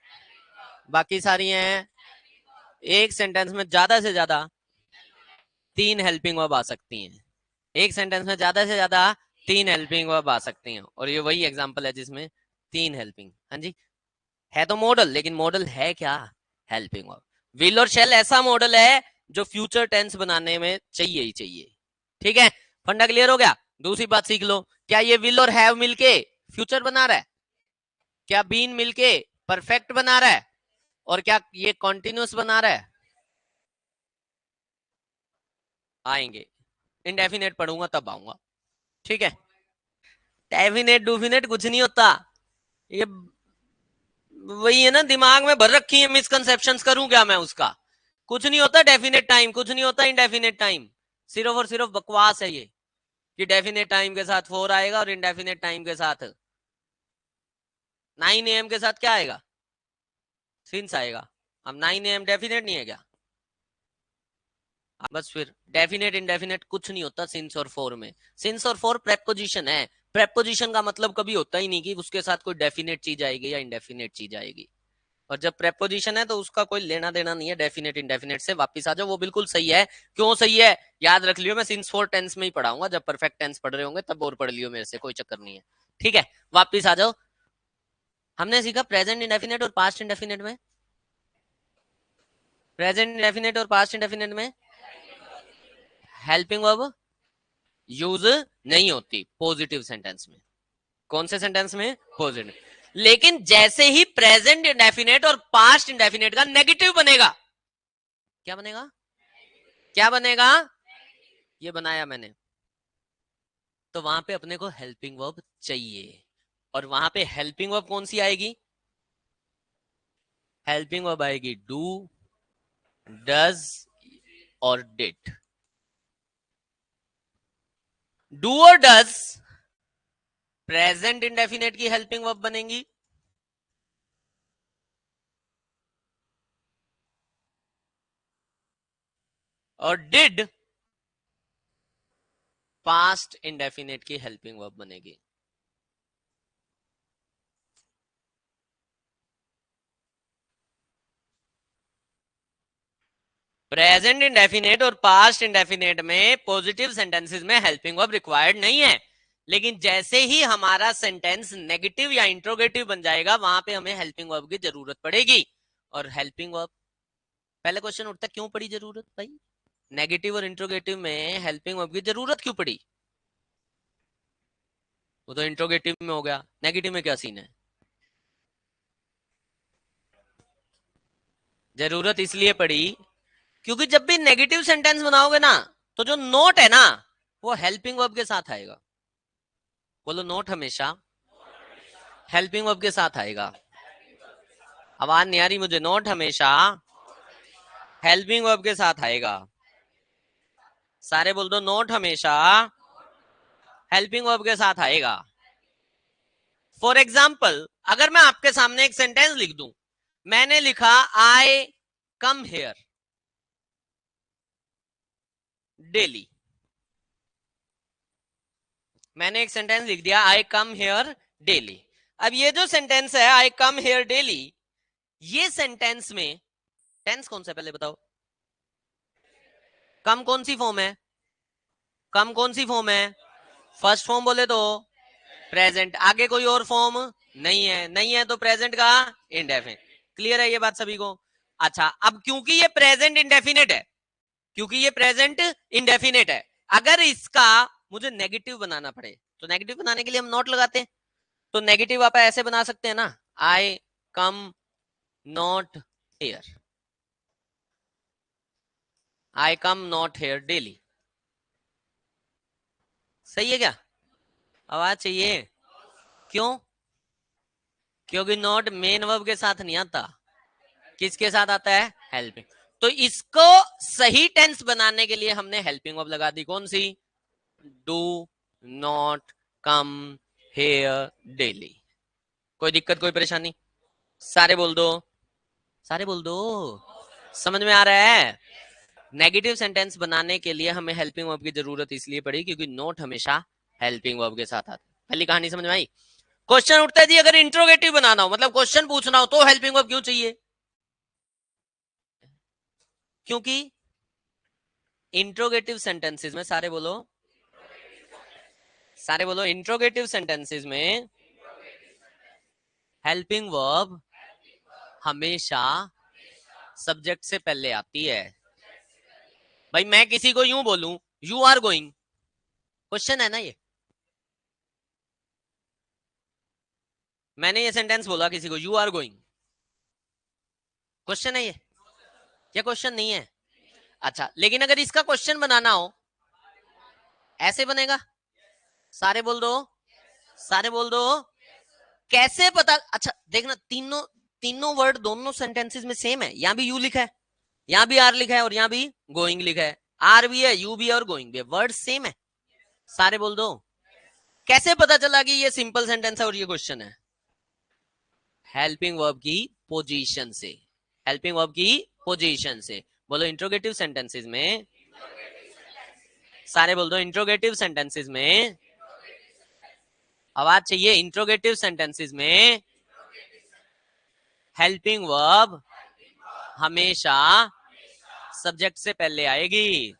बाकी सारी हैं। एक सेंटेंस में ज्यादा से ज्यादा 3 हेल्पिंग वर्ब आ सकती हैं। एक सेंटेंस में ज्यादा से ज्यादा 3 हेल्पिंग वर्ब आ सकती हैं, और ये वही एग्जांपल है जिसमें 3 हेल्पिंग। हाँ जी, है तो मॉडल, लेकिन मॉडल है क्या? Helping verb. विल और शेल ऐसा मॉडल है जो फ्यूचर टेंस बनाने में चाहिए ही चाहिए। ठीक है, फंडा क्लियर हो गया? दूसरी बात सीख लो, क्या ये विल और हैव मिलके फ्यूचर बना रहा है? क्या बीन मिलके परफेक्ट बना रहा है? और क्या ये कॉन्टिन्यूस बना रहा है? आएंगे, इंडेफिनेट पढ़ूंगा तब आऊंगा। ठीक है, डेफिनेट डूफिनेट कुछ नहीं होता, ये वही है ना, दिमाग में भर रखी है मिसकंसेप्शंस, करूं क्या मैं उसका? कुछ नहीं होता डेफिनेट टाइम, कुछ नहीं होता इंडेफिनेट टाइम, सिर्फ और सिर्फ बकवास है ये कि डेफिनेट टाइम के साथ 4 आएगा और इंडेफिनेट टाइम के साथ 9 AM के साथ क्या आएगा? सिंस आएगा। अब 9 AM डेफिनेट नहीं है क्या? बस फिर डेफिनेट इंडेफिनेट कुछ नहीं होता सिंस और फोर में। सिंस और फोर प्रेपोजिशन है, प्रेपोजिशन का मतलब कभी होता ही नहीं कि उसके साथ कोई डेफिनेट चीज आएगी या इंडेफिनेट चीज आएगी। और जब प्रेपोजिशन है तो उसका कोई लेना देना नहीं है डेफिनेट इंडेफिनेट से। वापिस आ जाओ, वो बिल्कुल सही है। क्यों सही है याद रख लियो, मैं सिंस फोर टेंस में ही पढ़ाऊंगा, जब परफेक्ट टेंस पढ़ रहे होंगे तब और पढ़ लियो मेरे से, कोई चक्कर नहीं है। ठीक है, वापिस आ जाओ। हमने सीखा प्रेजेंट इंडेफिनेट और पास्ट इंडेफिनेट में, प्रेजेंट इंडेफिनेट और पास्ट इंडेफिनेट में हेल्पिंग वर्ब यूज नहीं होती पॉजिटिव सेंटेंस में। कौन से सेंटेंस में? पॉजिटिव। लेकिन जैसे ही प्रेजेंट इंडेफिनेट और पास्ट इंडेफिनेट का नेगेटिव बनेगा, क्या बनेगा? क्या बनेगा? ये बनाया मैंने। तो वहां पे अपने को हेल्पिंग वर्ब चाहिए, और वहां पे हेल्पिंग वर्ब कौन सी आएगी? हेल्पिंग वर्ब आएगी डू, डज और डिड। डू और डज प्रेजेंट इंडेफिनेट की हेल्पिंग वर्ब बनेंगी, और डिड पास्ट इंडेफिनेट की हेल्पिंग वर्ब बनेगी। प्रेजेंट इंडेफिनेट और पास्ट इंडेफिनेट में पॉजिटिव सेंटेंसेस में हेल्पिंग वर्ब रिक्वायर्ड नहीं है, लेकिन जैसे ही हमारा सेंटेंस नेगेटिव या इंट्रोगेटिव बन जाएगा, वहां पे हमें हेल्पिंग वर्ब की जरूरत पड़ेगी। और हेल्पिंग वर्ब, पहले क्वेश्चन उठता क्यों पड़ी जरूरत भाई? नेगेटिव और इंट्रोगेटिव में हेल्पिंग वर्ब की जरूरत क्यों पड़ी? वो तो इंट्रोगेटिव में हो गया, नेगेटिव में क्या सीन है? जरूरत इसलिए पड़ी क्योंकि जब भी नेगेटिव सेंटेंस बनाओगे ना, तो जो नोट है ना, वो हेल्पिंग वर्ब के साथ आएगा। बोलो, नोट हमेशा हेल्पिंग वर्ब के साथ आएगा। आवाज नहीं आ रही मुझे। नोट हमेशा हेल्पिंग वर्ब के साथ आएगा। सारे बोल दो, नोट हमेशा हेल्पिंग वर्ब के साथ आएगा। फॉर एग्जाम्पल, अगर मैं आपके सामने एक सेंटेंस लिख दूं, मैंने लिखा आई कम हेयर डेली। मैंने एक सेंटेंस लिख दिया, आई कम हेयर डेली। अब ये जो सेंटेंस है आई कम हेयर डेली, ये सेंटेंस में टेंस कौन सा पहले बताओ? कम कौन सी फॉर्म है? कम कौन सी फॉर्म है? फर्स्ट फॉर्म बोले तो प्रेजेंट, आगे कोई और फॉर्म नहीं है, नहीं है तो प्रेजेंट का इंडेफिनिट। क्लियर है ये बात सभी को? अच्छा, अब क्योंकि ये प्रेजेंट इंडेफिनिट है, क्योंकि ये प्रेजेंट इंडेफिनिट है, अगर इसका मुझे नेगेटिव बनाना पड़े, तो नेगेटिव बनाने के लिए हम नॉट लगाते हैं। तो नेगेटिव आप ऐसे बना सकते हैं ना, I come not here, I come not here daily. सही है क्या? आवाज चाहिए? क्यों? क्योंकि नॉट मेन वर्ब के साथ नहीं आता। किसके साथ आता है? हेल्पिंग। तो इसको सही टेंस बनाने के लिए हमने हेल्पिंग वर्ब लगा दी, कौन सी? Do not come here daily. कोई दिक्कत, कोई परेशानी? सारे बोल दो, सारे बोल दो। समझ में आ रहा है? नेगेटिव सेंटेंस बनाने के लिए हमें हेल्पिंग वर्ब की जरूरत इसलिए पड़ी क्योंकि नोट हमेशा हेल्पिंग वर्ब के साथ आता है। पहली कहानी समझ में आई? क्वेश्चन उठता है जी, अगर इंट्रोगेटिव बनाना हो, मतलब क्वेश्चन पूछना हो, तो हेल्पिंग वर्ब क्यों चाहिए? क्योंकि इंट्रोगेटिव सेंटेंसेस में, सारे बोलो, सारे बोलो, इंट्रोगेटिव सेंटेंसेस में हेल्पिंग वर्ब हमेशा सब्जेक्ट से पहले आती है। भाई मैं किसी को यूं बोलूं, यू आर गोइंग, क्वेश्चन है ना ये। मैंने ये सेंटेंस बोला किसी को, यू आर गोइंग, क्वेश्चन है ये? क्या क्वेश्चन नहीं है? अच्छा, लेकिन अगर इसका क्वेश्चन बनाना हो, ऐसे बनेगा। सारे बोल दो, सारे बोल दो। कैसे पता? अच्छा देखना, तीनों तीनों वर्ड दोनों सेंटेंसेस में सेम है। यहां भी यू लिखा है, यहां भी आर लिखा है, और यहां भी गोइंग लिखा है। आर भी है, यू भी है, और गोइंग भी है, वर्ड सेम है। सारे बोल दो। कैसे पता चला कि ये सिंपल सेंटेंस है और ये क्वेश्चन है? हेल्पिंग वर्ब की पोजीशन से, हेल्पिंग वर्ब की पोजीशन से। बोलो, इंट्रोगेटिव सेंटेंसेस में, सारे बोल दो, इंट्रोगेटिव सेंटेंसेस में, आवाज चाहिए, इंट्रोगेटिव सेंटेंसेस में हेल्पिंग वर्ब हमेशा सब्जेक्ट से पहले आएगी।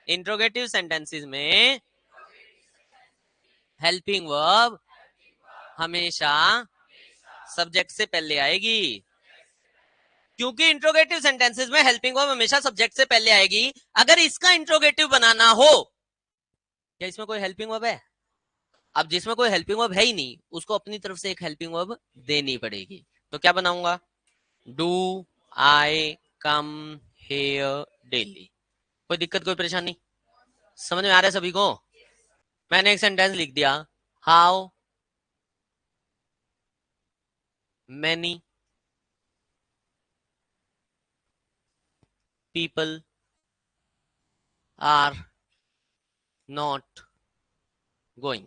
इंट्रोगेटिव सेंटेंसेस में हेल्पिंग वर्ब हमेशा सब्जेक्ट से पहले आएगी। क्योंकि इंट्रोगेटिव सेंटेंसेस में हेल्पिंग वर्ब हमेशा सब्जेक्ट से पहले आएगी। अगर इसका इंट्रोगेटिव बनाना हो, क्या इसमें कोई हेल्पिंग वर्ब है? अब जिसमें कोई हेल्पिंग वर्ब है ही नहीं, उसको अपनी तरफ से एक हेल्पिंग वर्ब देनी पड़ेगी। तो क्या बनाऊंगा? Do I come here daily. कोई दिक्कत, कोई परेशानी? समझ में आ रहा है सभी को? मैंने एक सेंटेंस लिख दिया, how many people are not going.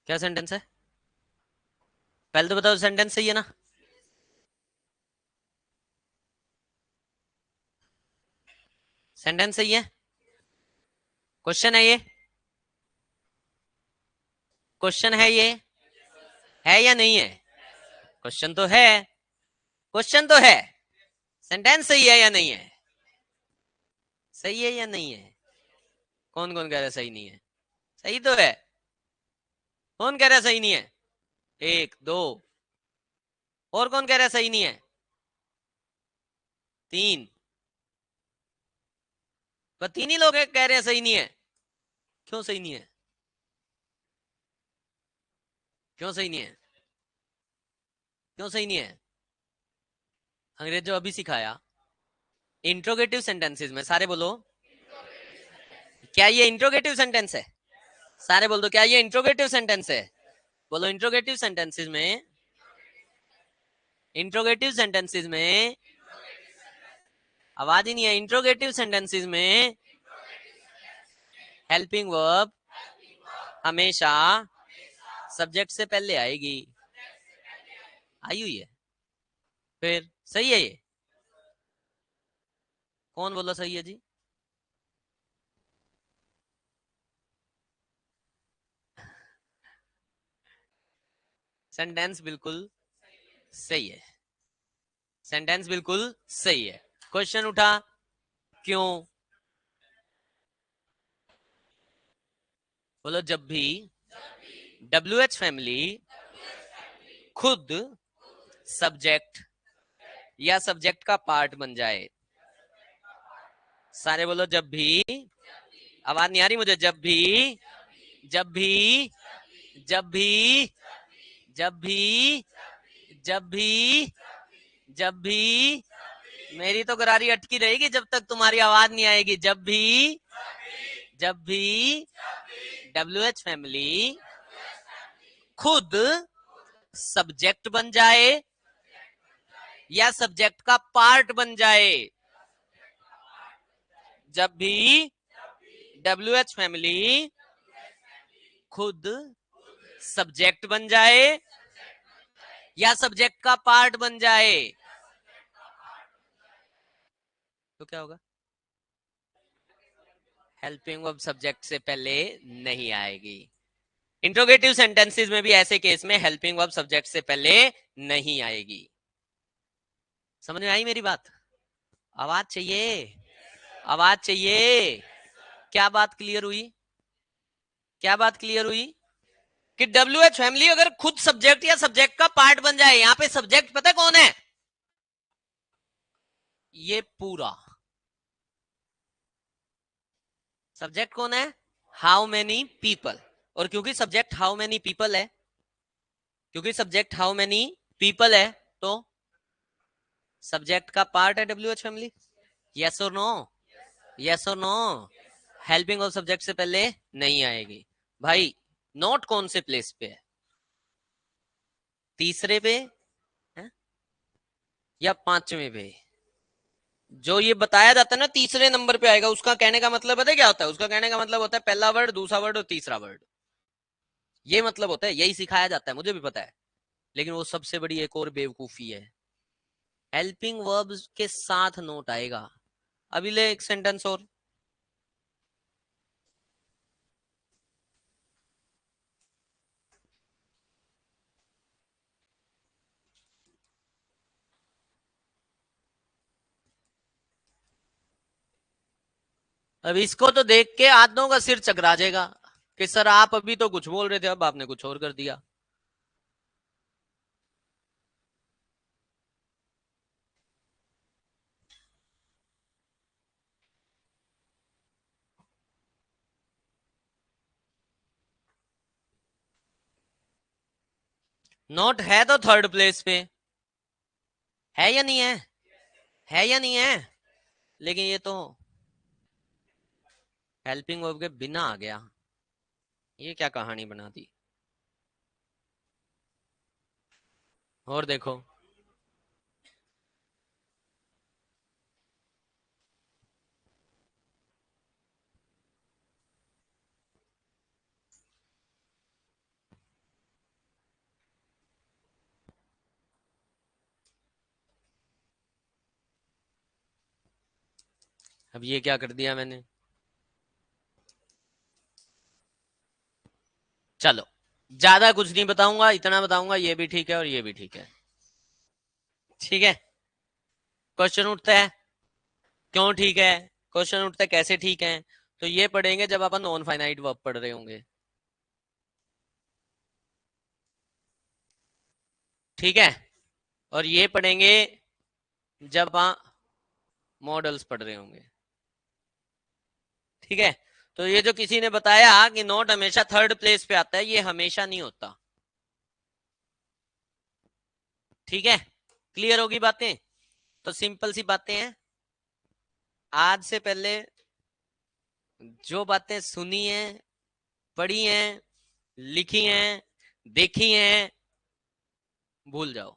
क्या सेंटेंस है? पहले तो बताओ सेंटेंस सही है ना? सेंटेंस सही है? क्वेश्चन है ये? क्वेश्चन है या नहीं है? क्वेश्चन तो है, क्वेश्चन तो है। सेंटेंस सही है या नहीं है? सही है या नहीं है? कौन कौन कह रहा है सही नहीं है? सही तो है। कौन कह रहा है सही नहीं है? एक दो। और कौन कह रहा है सही नहीं है? तीन। तो तीन ही लोग कह रहे हैं सही नहीं है। क्यों सही नहीं है? क्यों सही नहीं है? क्यों सही नहीं है? अंग्रेज जो अभी सिखाया इंट्रोगेटिव सेंटेंसेस में, सारे बोलो, क्या ये इंट्रोगेटिव सेंटेंस है? सारे बोल दो, क्या ये इंट्रोगेटिव सेंटेंस है? बोलो, इंट्रोगेटिव सेंटेंसेस में, इंट्रोगेटिव सेंटेंसेस में, आवाज ही नहीं है। इंट्रोगेटिव सेंटेंसेस में हेल्पिंग वर्ब हमेशा सब्जेक्ट से पहले आएगी। आई हुई है। फिर सही है ये? कौन बोला सही है जी? सेंटेंस बिल्कुल सही है। सेंटेंस बिल्कुल सही है। क्वेश्चन उठा, क्यों? बोलो, जब भी WH फैमिली खुद सब्जेक्ट या सब्जेक्ट का पार्ट बन जाए। सारे बोलो, जब भी। आवाज नहीं आ रही मुझे। जब भी, जब भी, जब भी, जब भी, जब भी, जब भी। मेरी तो गरारी अटकी रहेगी जब तक तुम्हारी आवाज नहीं आएगी। जब भी, जब भी WH फैमिली खुद सब्जेक्ट बन जाए या सब्जेक्ट का पार्ट बन जाए। जब भी WH फैमिली खुद सब्जेक्ट बन जाए या सब्जेक्ट का पार्ट बन जाए, तो क्या होगा? हेल्पिंग वर्ब सब्जेक्ट से पहले नहीं आएगी। इंट्रोगेटिव सेंटेंसेस में भी ऐसे केस में हेल्पिंग वर्ब सब्जेक्ट से पहले नहीं आएगी। समझ में आई मेरी बात? आवाज चाहिए, आवाज चाहिए। क्या बात क्लियर हुई? क्या बात क्लियर हुई? कि WH फैमिली अगर खुद सब्जेक्ट या सब्जेक्ट का पार्ट बन जाए। यहां पे सब्जेक्ट पता कौन है? ये पूरा सब्जेक्ट कौन है? How many people. और क्योंकि सब्जेक्ट हाउ मेनी पीपल है, क्योंकि सब्जेक्ट हाउ मेनी पीपल है, तो सब्जेक्ट का पार्ट है WH फैमिली। यस और नो? यस और नो? हेल्पिंग ऑफ सब्जेक्ट से पहले नहीं आएगी। भाई, नोट कौन से प्लेस पे है? तीसरे पे है या पांचवें पे? जो ये बताया जाता है ना तीसरे नंबर पे आएगा, उसका कहने का मतलब पता है क्या होता है? उसका कहने का मतलब होता है पहला वर्ड, दूसरा वर्ड और तीसरा वर्ड। ये मतलब होता है, यही सिखाया जाता है, मुझे भी पता है। लेकिन वो सबसे बड़ी एक और बेवकूफी है। हेल्पिंग वर्ब्स के साथ नोट आएगा। अभी ले एक सेंटेंस और। अब इसको तो देख के आदमों का सिर चकरा जाएगा कि सर आप अभी तो कुछ बोल रहे थे, अब आपने कुछ और कर दिया। नॉट है तो थर्ड प्लेस पे है या नहीं है या नहीं है? लेकिन ये तो हेल्पिंग वर्ब के बिना आ गया, ये क्या कहानी बना दी। और देखो, अब ये क्या कर दिया मैंने। चलो, ज्यादा कुछ नहीं बताऊंगा, इतना बताऊंगा, ये भी ठीक है और ये भी ठीक है। ठीक है, क्वेश्चन उठता है क्यों ठीक है, क्वेश्चन उठता है कैसे ठीक है, तो ये पढ़ेंगे जब अपन नॉन फाइनाइट वर्ब पढ़ रहे होंगे। ठीक है, और ये पढ़ेंगे जब आप मॉडल्स पढ़ रहे होंगे। ठीक है, तो ये जो किसी ने बताया कि नोट हमेशा थर्ड प्लेस पे आता है, ये हमेशा नहीं होता। ठीक है, क्लियर होगी बातें? तो सिंपल सी बातें हैं, आज से पहले जो बातें सुनी हैं, पढ़ी हैं, लिखी हैं, देखी हैं, भूल जाओ,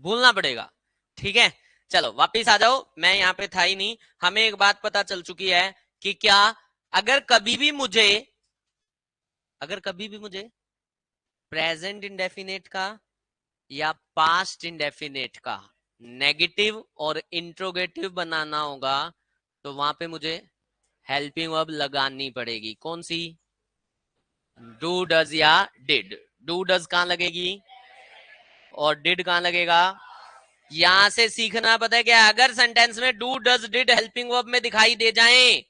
भूलना पड़ेगा। ठीक है, चलो वापिस आ जाओ, मैं यहां पे था ही नहीं। हमें एक बात पता चल चुकी है कि क्या, अगर कभी भी मुझे प्रेजेंट इंडेफिनेट का या पास्ट इंडेफिनेट का नेगेटिव और इंट्रोगेटिव बनाना होगा, तो वहां पे मुझे हेल्पिंग वर्ब लगानी पड़ेगी। कौन सी? डू डज या डिड। डू डज कहां लगेगी और डिड कहां लगेगा? यहां से सीखना पता है क्या, अगर सेंटेंस में do does did helping verb में दिखाई दे जाए,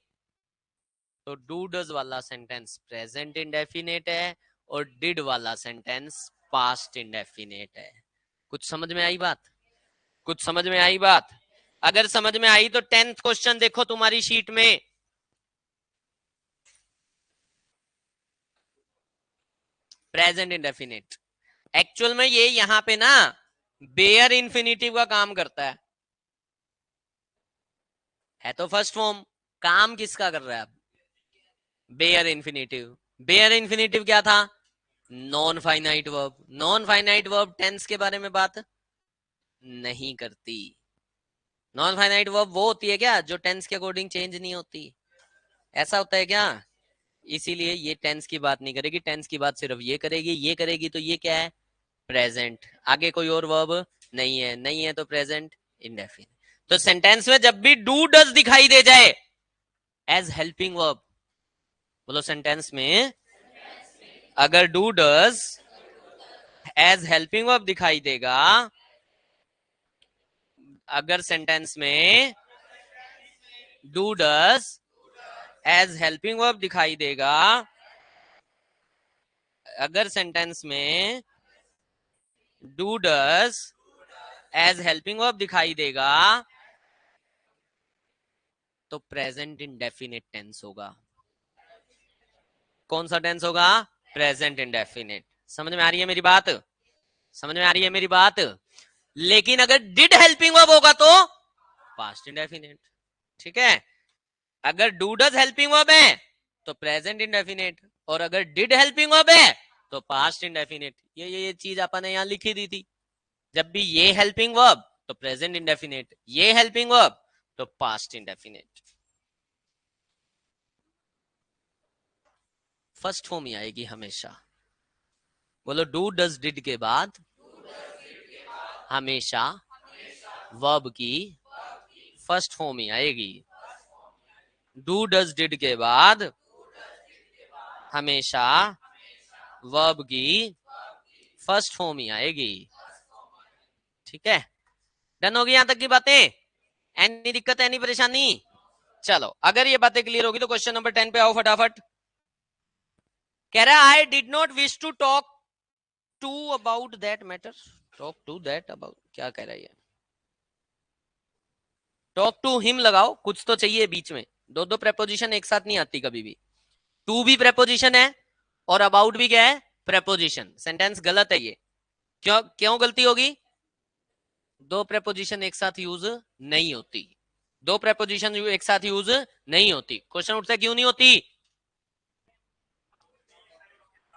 तो डू डज वाला सेंटेंस प्रेजेंट इंडेफिनेट है और डिड वाला सेंटेंस पास्ट इंडेफिनेट है। कुछ समझ में आई बात? कुछ समझ में आई बात? अगर समझ में आई तो 10th क्वेश्चन देखो तुम्हारी शीट में। प्रेजेंट इंडेफिनेट एक्चुअल में ये यहां पे ना बेयर इन्फिनिटिव का काम करता है तो फर्स्ट फॉर्म। काम किसका कर रहा है अब? Bear infinitive. बेयर इन्फिनिटिव क्या था? Non finite verb. Non finite verb tense के बारे में बात नहीं करती। नॉन फाइनाइट वर्ब वो होती है क्या जो टेंस के अकॉर्डिंग चेंज नहीं होती? ऐसा होता है क्या? इसीलिए ये टेंस की बात नहीं करेगी, टेंस की बात सिर्फ ये करेगी। ये करेगी तो ये क्या है? प्रेजेंट। आगे कोई और वर्ब नहीं है, नहीं है तो प्रेजेंट इंडेफिनिट। तो सेंटेंस में जब भी डू डज दिखाई दे जाए एज हेल्पिंग वर्ब, बोलो सेंटेंस में अगर do does as helping verb दिखाई देगा, अगर सेंटेंस में do does as helping verb दिखाई देगा, अगर सेंटेंस में do does as helping verb दिखाई देगा, तो प्रेजेंट इंडेफिनिट टेंस होगा। कौन सा टेंस होगा? Present indefinite. समझ में आ रही है मेरी बात? समझ में आ रही है मेरी बात? लेकिन अगर डिड हेल्पिंग वर्ब होगा तो पास्ट इंडेफिनिट। ठीक है, अगर डू डज हेल्पिंग वर्ब है तो प्रेजेंट इंडेफिनिट, और अगर डिड हेल्पिंग वर्ब है तो पास्ट इंडेफिनिट। ये चीज अपन ने यहां लिखी दी थी। जब भी ये हेल्पिंग वर्ब तो प्रेजेंट इंडेफिनिट, ये हेल्पिंग वर्ब तो पास्ट इंडेफिनिट। फर्स्ट फॉर्म ही आएगी हमेशा। बोलो, डू डज डिड के बाद हमेशा वर्ब की फर्स्ट फॉर्म ही आएगी। डू डज डिड के बाद हमेशा वर्ब की फर्स्ट फॉर्म ही आएगी। ठीक है, डन होगी यहां तक की बातें? एनी दिक्कत, एनी परेशानी? चलो, अगर ये बातें क्लियर होगी तो क्वेश्चन नंबर 10 पे आओ फटाफट। कह रहा है I did not wish to talk to about that matter. Talk to that about, क्या कह रहा है? टॉक टू हिम लगाओ, कुछ तो चाहिए बीच में। दो दो प्रेपोजिशन एक साथ नहीं आती कभी भी। टू भी प्रेपोजिशन है और अबाउट भी क्या है? प्रेपोजिशन। सेंटेंस गलत है ये। क्यों क्यों गलती होगी? दो प्रेपोजिशन एक साथ यूज नहीं होती। दो प्रेपोजिशन एक साथ यूज नहीं होती। क्वेश्चन उठता क्यों नहीं होती?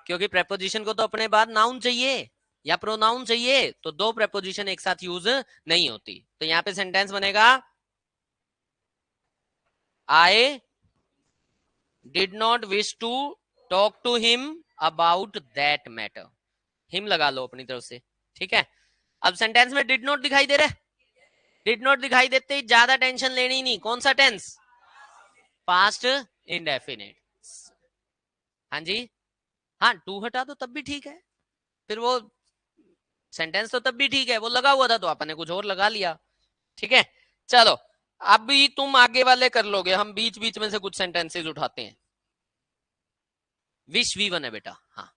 क्योंकि प्रेपोजिशन को तो अपने बाद नाउन चाहिए या प्रोनाउन चाहिए, तो दो प्रेपोजिशन एक साथ यूज नहीं होती। तो यहां पे सेंटेंस बनेगा I did not wish to talk to him about that matter. Him लगा लो अपनी तरफ से, ठीक है। अब सेंटेंस में डिड नॉट दिखाई दे रहा है। डिड नॉट दिखाई देते ही ज्यादा टेंशन लेनी नहीं। कौन सा टेंस? Past indefinite. हाँ जी, हाँ टू हटा दो तब भी ठीक है, फिर वो सेंटेंस तो तब भी ठीक है, वो लगा हुआ था तो आपने कुछ और लगा लिया, ठीक है। चलो अभी तुम आगे वाले कर लोगे, हम बीच बीच में से कुछ सेंटेंसेस उठाते हैं। विश V1 है बेटा। हाँ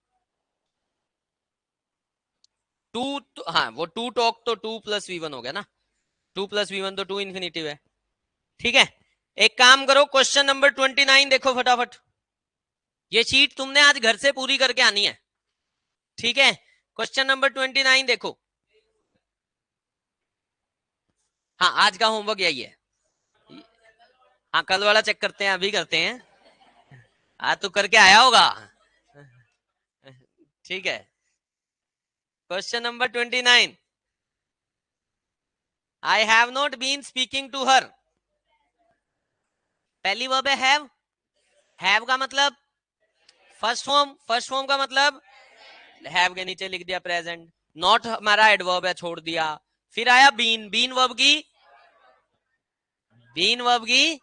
टू तो, हाँ वो टू टॉक तो टू प्लस V1 हो गया ना। टू प्लस V1 तो टू इन्फिनिटिव है, ठीक है। एक काम करो, क्वेश्चन नंबर 29 देखो फटाफट। ये शीट तुमने आज घर से पूरी करके आनी है, ठीक है। क्वेश्चन नंबर 29 देखो। हाँ आज का होमवर्क यही है। हाँ कल वाला चेक करते हैं, अभी करते हैं। आज तो करके आया होगा, ठीक है। Question number 29। I have not been speaking to her. पहली वर्ब है हैव। हैव का मतलब फर्स्ट फॉर्म, फर्स्ट फॉर्म का मतलब हैव के नीचे लिख दिया प्रेजेंट। नॉट हमारा एडवर्ब है, छोड़ दिया। फिर आया बीन। बीन वर्ब की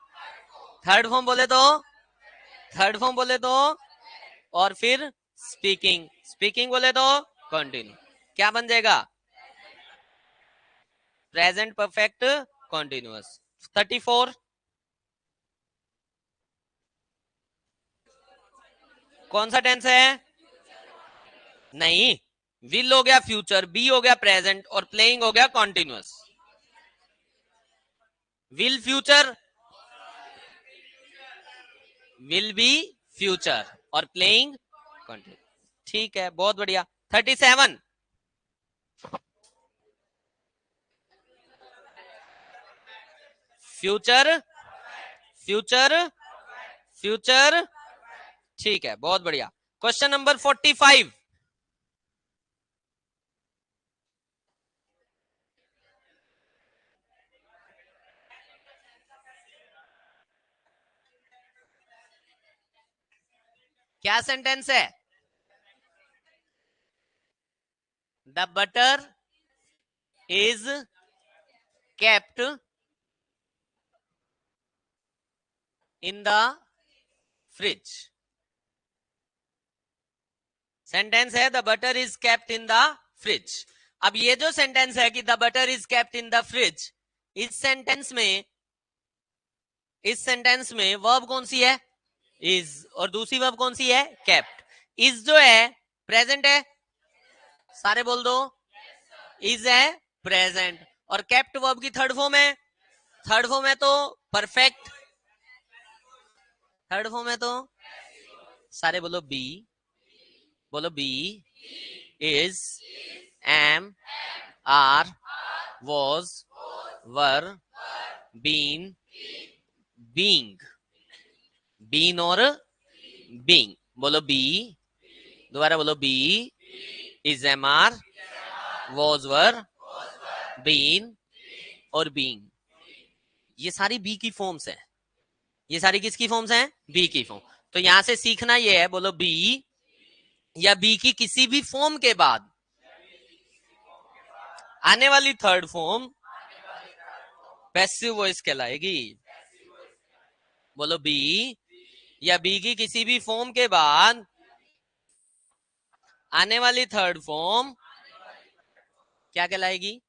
थर्ड फॉर्म बोले तो, थर्ड फॉर्म बोले तो, और फिर स्पीकिंग, स्पीकिंग बोले तो कंटिन्यू। क्या बन जाएगा? Present perfect continuous. 34 कौन सा टेंस है? नहीं, विल हो गया फ्यूचर, बी हो गया प्रेजेंट, और प्लेइंग हो गया continuous. Will future, will be future, और प्लेइंग कॉन्टिन्यूअस, ठीक है बहुत बढ़िया। 37 फ्यूचर, फ्यूचर, फ्यूचर, ठीक है बहुत बढ़िया। Question number 45। क्या सेंटेंस है? The butter is kept in the fridge. Sentence है the butter is kept in the fridge. अब ये जो सेंटेंस है कि the butter is kept in the fridge, इस सेंटेंस में, इस सेंटेंस में वर्ब कौन सी है? इज, और दूसरी वर्ब कौन सी है? केप्ट। इज जो है प्रेजेंट है, सारे बोल दो। इज है प्रेजेंट, और केप्ट वर्ब की थर्ड फॉर्म है। थर्ड फॉर्म है तो परफेक्ट, थर्ड फॉर्म है तो सारे बोलो बी, बोलो be, is, am, are, was, were, been, being. Been और बीइंग, बोलो बी, दोबारा बोलो be, is, am, are, was, were, been और बीइंग। ये सारी बी की फॉर्म्स हैं। ये सारी किसकी फॉर्म्स हैं? बी की फॉर्म। तो यहां से सीखना ये है, बोलो बी या बी की किसी भी फॉर्म के बाद आने वाली थर्ड फॉर्म पैसिव वॉइस कहलाएगी। बोलो बी या बी की किसी भी फॉर्म के बाद आने वाली थर्ड फॉर्म क्या कहलाएगी?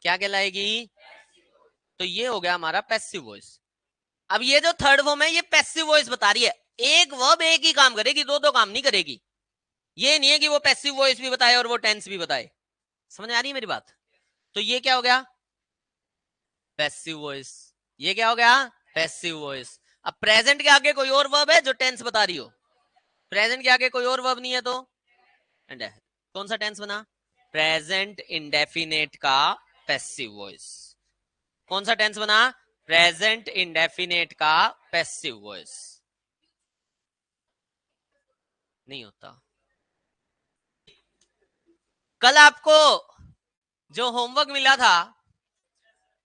क्या कहलाएगी? तो ये हो गया हमारा पैसिव वॉइस। अब ये जो थर्ड फॉर्म है ये पैसिव वॉइस बता रही है, एक वर्ब एक ही काम करेगी, दो दो काम नहीं करेगी। ये नहीं है कि वो पैसिव वॉइस भी बताए और वो टेंस भी बताए। समझ आ रही है मेरी बात? तो ये क्या हो गया? Passive voice. ये क्या हो गया? Passive voice. अब प्रेजेंट के आगे कोई और वर्ब है जो टेंस बता रही हो? प्रेजेंट के आगे कोई और वर्ब नहीं है तो कौन सा टेंस बना? प्रेजेंट इंडेफिनेट का पैसिव वॉइस। कौन सा टेंस बना? प्रेजेंट इंडेफिनेट का पैसिव वॉइस। नहीं होता। कल आपको जो होमवर्क मिला था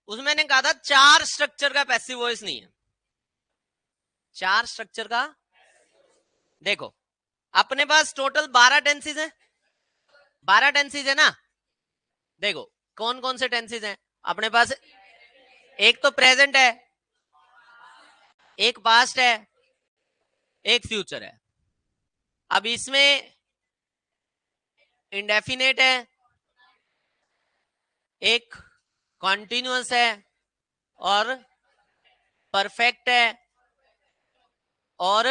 उसमें मैंने कहा था 4 स्ट्रक्चर का पैसिव वॉइस नहीं है। 4 स्ट्रक्चर का, देखो अपने पास टोटल 12 टेंसेस हैं। 12 टेंसेस है ना। देखो कौन कौन से टेंसेस हैं अपने पास? एक तो प्रेजेंट है, एक पास्ट है, एक फ्यूचर है। अब इसमें इंडेफिनेट है, एक कॉन्टिन्यूअस है, और परफेक्ट है, और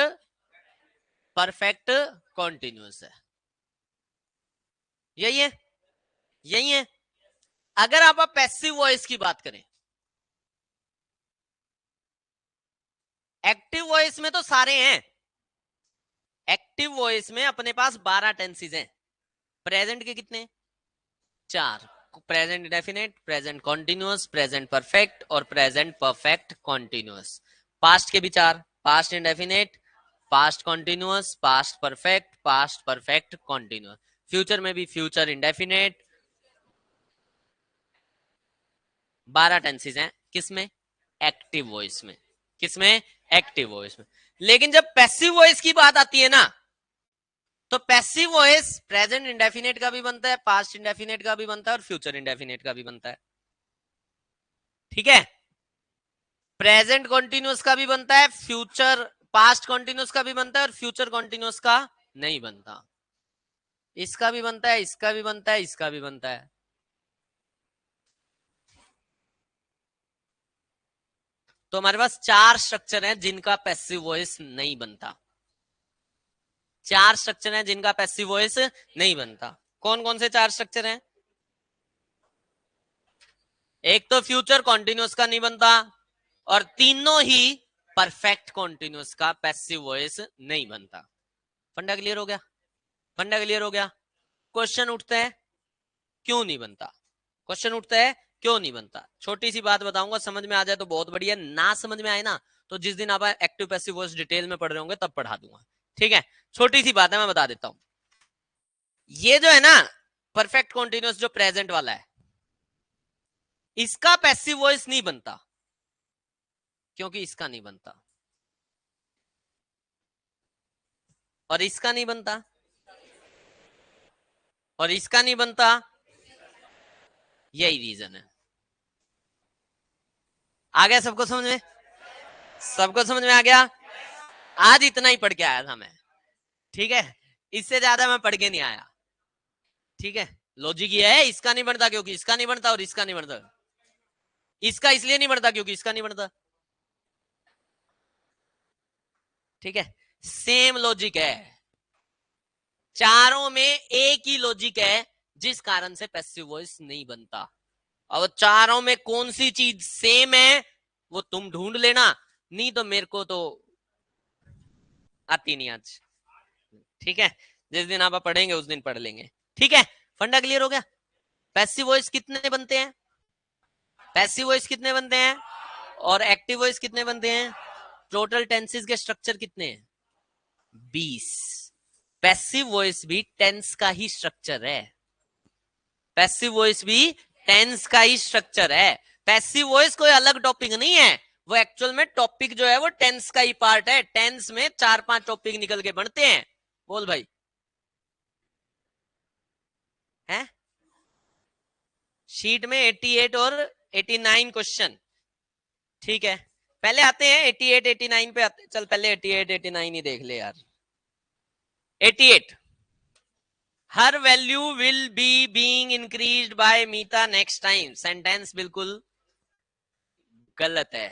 परफेक्ट कॉन्टिन्यूअस है। यही है, यही है। अगर आप पैसिव वॉइस की बात करें, एक्टिव वॉइस में तो सारे हैं। एक्टिव वॉइस में अपने पास 12 टेंसेस हैं। प्रेजेंट के कितने? 4। Present indefinite, present continuous, present perfect और प्रेजेंट परफेक्ट कॉन्टिन्यूअस। पास्ट के भी 4, past indefinite, past continuous, past perfect, past perfect continuous. Future में भी फ्यूचर इंडेफिनेट। 12 टेंसेस हैं किसमें? एक्टिव वॉइस में। किसमें? एक्टिव वॉइस में। लेकिन जब पैसिव वॉइस की बात आती है ना, तो पैसिव वॉइस प्रेजेंट इंडेफिनेट का भी बनता है, पास्ट इंडेफिनेट का भी बनता है और फ्यूचर इंडेफिनेट का भी बनता है। ठीक है। प्रेजेंट कॉन्टिन्यूअस का भी बनता है, फ्यूचर पास्ट कॉन्टिन्यूअस का भी बनता है और फ्यूचर कॉन्टिन्यूअस का नहीं बनता। इसका भी बनता है, इसका भी बनता है, इसका भी बनता है। तो हमारे पास 4 स्ट्रक्चर हैं जिनका पैसिव वॉइस नहीं बनता। 4 स्ट्रक्चर हैं जिनका पैसिव वॉइस नहीं बनता। कौन कौन से 4 स्ट्रक्चर हैं? एक तो फ्यूचर कॉन्टिन्यूअस का नहीं बनता, और तीनों ही परफेक्ट कॉन्टिन्यूअस का पैसिव वॉइस नहीं बनता। फंडा क्लियर हो गया? फंडा क्लियर हो गया? क्वेश्चन उठते हैं क्यों नहीं बनता? क्वेश्चन उठता है क्यों नहीं बनता? छोटी सी बात बताऊंगा, समझ में आ जाए तो बहुत बढ़िया, ना समझ में आए ना तो जिस दिन आप एक्टिव पैसिव वॉइस डिटेल में पढ़ रहे होंगे तब पढ़ा दूंगा। ठीक है, छोटी सी बात है, मैं बता देता हूं। ये जो है ना परफेक्ट कॉन्टिन्यूअस जो प्रेजेंट वाला है, इसका पैसिव वॉइस नहीं बनता, क्योंकि इसका नहीं बनता और इसका नहीं बनता और इसका नहीं बनता। यही रीजन है। आ गया सबको समझ में? सबको समझ में आ गया? आज इतना ही पढ़ के आया था मैं। ठीक है, इससे ज्यादा मैं पढ़ के नहीं आया। ठीक है, लॉजिक ये है, इसका नहीं बनता क्योंकि इसका नहीं बनता, और इसका नहीं बनता, इसका इसलिए नहीं बनता क्योंकि इसका नहीं बनता। ठीक है, सेम लॉजिक है, चारों में एक ही लॉजिक है जिस कारण से पैसिव वॉइस नहीं बनता। और चारों में कौन सी चीज सेम है वो तुम ढूंढ लेना, नहीं तो मेरे को तो आती नहीं आज। ठीक है, जिस दिन आप पढ़ेंगे उस दिन पढ़ लेंगे। ठीक है, फंडा क्लियर हो गया? पैसिव वॉइस कितने बनते हैं? पैसिव वॉइस कितने बनते हैं और एक्टिव वॉइस कितने बनते हैं? टोटल टेंसेस के स्ट्रक्चर कितने हैं? 20। पैसिव वॉइस भी टेंस का ही स्ट्रक्चर है। पैसिव वॉइस भी टेंस का ही स्ट्रक्चर है। पैसिव वॉइस कोई अलग टॉपिक नहीं है, वो एक्चुअल में टॉपिक जो है वो टेंस का ही पार्ट है। टेंस में 4-5 टॉपिक निकल के बनते हैं। बोल भाई, है शीट में 88 और 89 क्वेश्चन। ठीक है, पहले आते हैं 88 89 पे आते। चल पहले 88 89 ही देख ले यार। 88, हर value will be being increased by मीता नेक्स्ट टाइम। सेंटेंस बिल्कुल गलत है।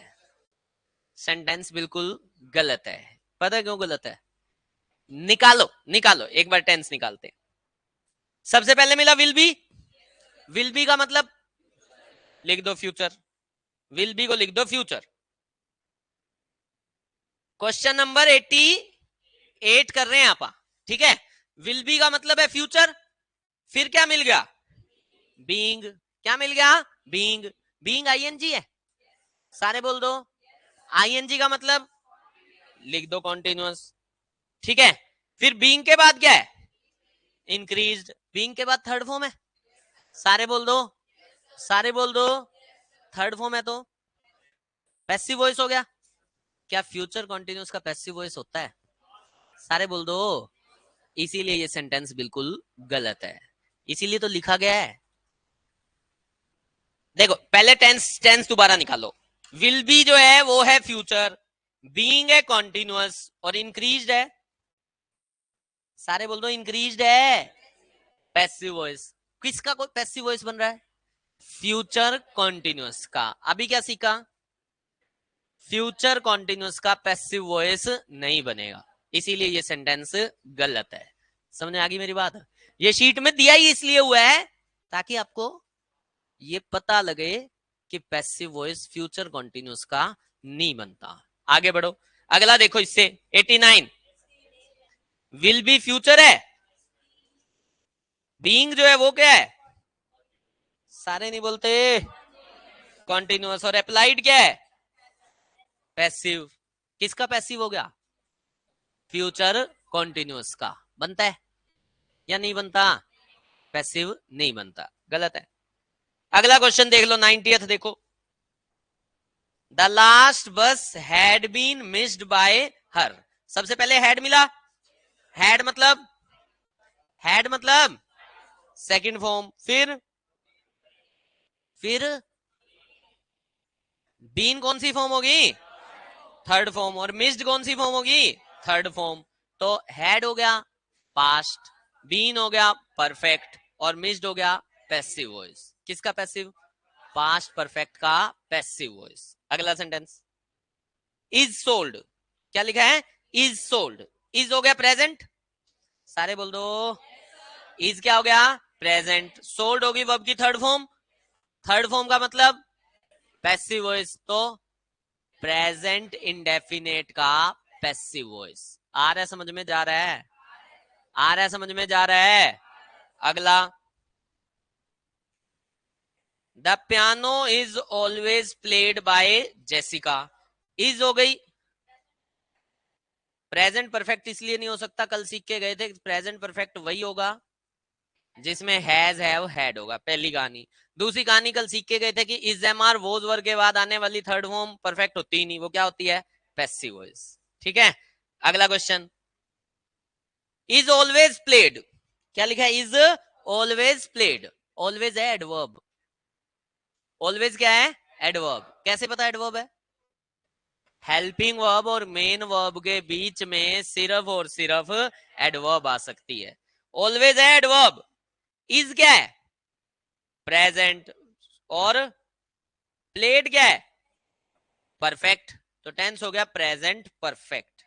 सेंटेंस बिल्कुल गलत है। पता है क्यों गलत है? निकालो निकालो, एक बार टेंस निकालते। सबसे पहले मिला विल बी। विल बी का मतलब लिख दो फ्यूचर, विल बी को लिख दो फ्यूचर। क्वेश्चन नंबर 88 कर रहे हैं आप। ठीक है, विल बी का मतलब है फ्यूचर, फिर क्या मिल गया, बीइंग। क्या मिल गया, बीइंग। बीइंग आईएनजी है, सारे बोल दो। आईएनजी का मतलब लिख दो कॉन्टिन्यूअस, ठीक है। फिर बीइंग के बाद क्या है, इंक्रीज्ड। बीइंग के बाद थर्ड फॉर्म है, सारे बोल दो, सारे बोल दो। थर्ड फॉर्म है तो पैसिव वॉइस हो गया। क्या फ्यूचर कॉन्टिन्यूअस का पैसिव वॉइस होता है, सारे बोल दो। इसीलिए ये सेंटेंस बिल्कुल गलत है, इसीलिए तो लिखा गया है। देखो पहले टेंस टेंस दोबारा निकालो। विल बी जो है वो है फ्यूचर, बीइंग है कॉन्टिन्यूअस और इंक्रीज्ड है, सारे बोल दो इंक्रीज्ड है पैसिव वॉइस। किसका कोई पैसिव वॉइस बन रहा है, फ्यूचर कॉन्टिन्यूअस का। अभी क्या सीखा, फ्यूचर कॉन्टिन्यूअस का पैसिव वॉइस नहीं बनेगा, इसीलिए ये सेंटेंस गलत है। समझ आ गई मेरी बात। ये शीट में दिया ही इसलिए हुआ है ताकि आपको ये पता लगे कि पैसिव वॉइस फ्यूचर कॉन्टिन्यूअस का नहीं बनता। आगे बढ़ो, अगला देखो इससे 89। विल बी फ्यूचर है, बीइंग जो है वो क्या है, सारे नहीं बोलते, कॉन्टिन्यूअस। और अप्लाइड क्या है, पैसिव। किसका पैसिव हो गया, फ्यूचर कॉन्टिन्यूअस का। बनता है या नहीं बनता, पैसिव नहीं बनता, गलत है। अगला क्वेश्चन देख लो 90th देखो। The last bus had been missed by her. सबसे पहले हैड मिला, हैड मतलब, हैड मतलब सेकंड फॉर्म। फिर बीन कौन सी फॉर्म होगी, थर्ड फॉर्म। और मिस्ड कौन सी फॉर्म होगी, थर्ड फॉर्म। तो हैड हो गया पास्ट, बीन हो गया परफेक्ट और मिस्ड हो गया पैसिव वॉइस। किसका पैसिव, पास्ट परफेक्ट का पैसिव वॉइस। अगला सेंटेंस, इज सोल्ड। क्या लिखा है, इज सोल्ड। इज हो गया प्रेजेंट, सारे बोल दो। इज क्या हो गया, प्रेजेंट। सोल्ड होगी वर्ब की थर्ड फॉर्म, थर्ड फॉर्म का मतलब पैसिव वॉइस, तो प्रेजेंट इंडेफिनेट का पैसिव वॉइस। आ रहा है, समझ में जा रहा है, आ रहा है, समझ में जा रहा है। अगला, the piano is always played by Jessica. Is हो गई प्रेजेंट परफेक्ट, इसलिए नहीं हो सकता, कल सीख के गए थे प्रेजेंट परफेक्ट वही होगा जिसमें हैज है वो हैड होगा, पहली कहानी। दूसरी कहानी कल सीख के गए थे कि इज एम आर वोज वर के बाद आने वाली थर्ड फॉर्म परफेक्ट होती ही नहीं, वो क्या होती है, पैसिव वॉइस। ठीक है। अगला क्वेश्चन, इज ऑलवेज प्लेड। क्या लिखा है, इज ऑलवेज प्लेड। ऑलवेज है एडवर्ब, ऑलवेज क्या है, एडवर्ब। कैसे पता एडवर्ब है, हेल्पिंग वर्ब और मेन वर्ब के बीच में सिर्फ और सिर्फ एडवर्ब आ सकती है। ऑलवेज है एडवर्ब, इज क्या है, प्रेजेंट, और प्लेड क्या है, परफेक्ट। तो टेंस हो गया प्रेजेंट परफेक्ट।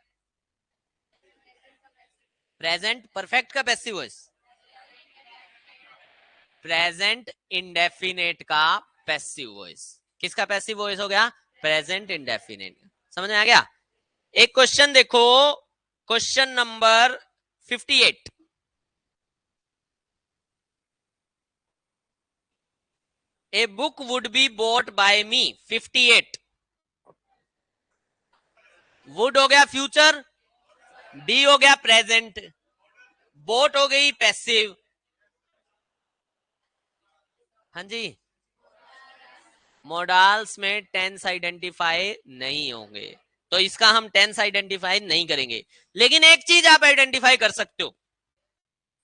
प्रेजेंट परफेक्ट का पैसिव वॉइस, प्रेजेंट इंडेफिनेट का पैसिव वॉइस। किसका पैसिव वॉइस हो गया, प्रेजेंट इंडेफिनेट। समझ में आ गया। एक क्वेश्चन देखो, question number 58। A book would be bought by me. 58, would हो गया फ्यूचर, बी हो गया प्रेजेंट, बोट हो गई पैसिव। हाँ जी, मॉडल्स में टेंस आइडेंटिफाई नहीं होंगे, तो इसका हम टेंस आइडेंटिफाई नहीं करेंगे। लेकिन एक चीज आप आइडेंटिफाई कर सकते हो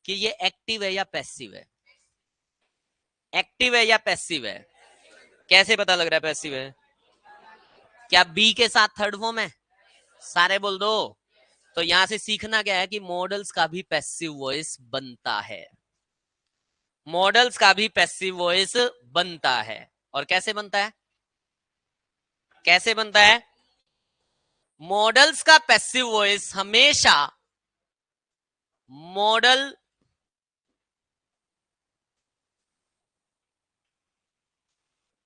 कि ये एक्टिव है या पैसिव है। एक्टिव है या पैसिव है, कैसे पता लग रहा है पैसिव है, क्या बी के साथ थर्ड फॉर्म है, सारे बोल दो। तो यहां से सीखना क्या है कि मॉडल्स का भी पैसिव वॉइस बनता है, मॉडल्स का भी पैसिव वॉइस बनता है। और कैसे बनता है, कैसे बनता है, मॉडल्स का पैसिव वॉइस हमेशा मॉडल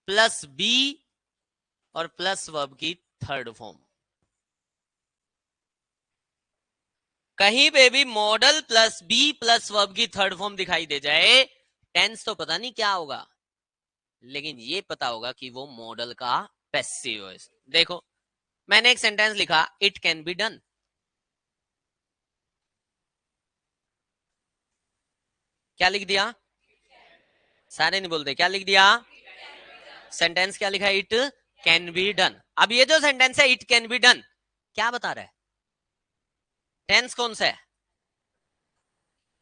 प्लस बी और प्लस वर्ब की थर्ड फॉर्म। कहीं पे भी modal plus be plus verb की थर्ड फॉर्म दिखाई दे जाए, टेंस तो पता नहीं क्या होगा, लेकिन ये पता होगा कि वो मॉडल का पैसिव वॉइस। देखो मैंने एक सेंटेंस लिखा, इट कैन बी डन। क्या लिख दिया? सारे नहीं बोलते, क्या लिख दिया? सेंटेंस क्या लिखा है? It can be done. अब ये जो सेंटेंस है इट कैन बी डन, क्या बता रहा है? टेंस कौन सा है?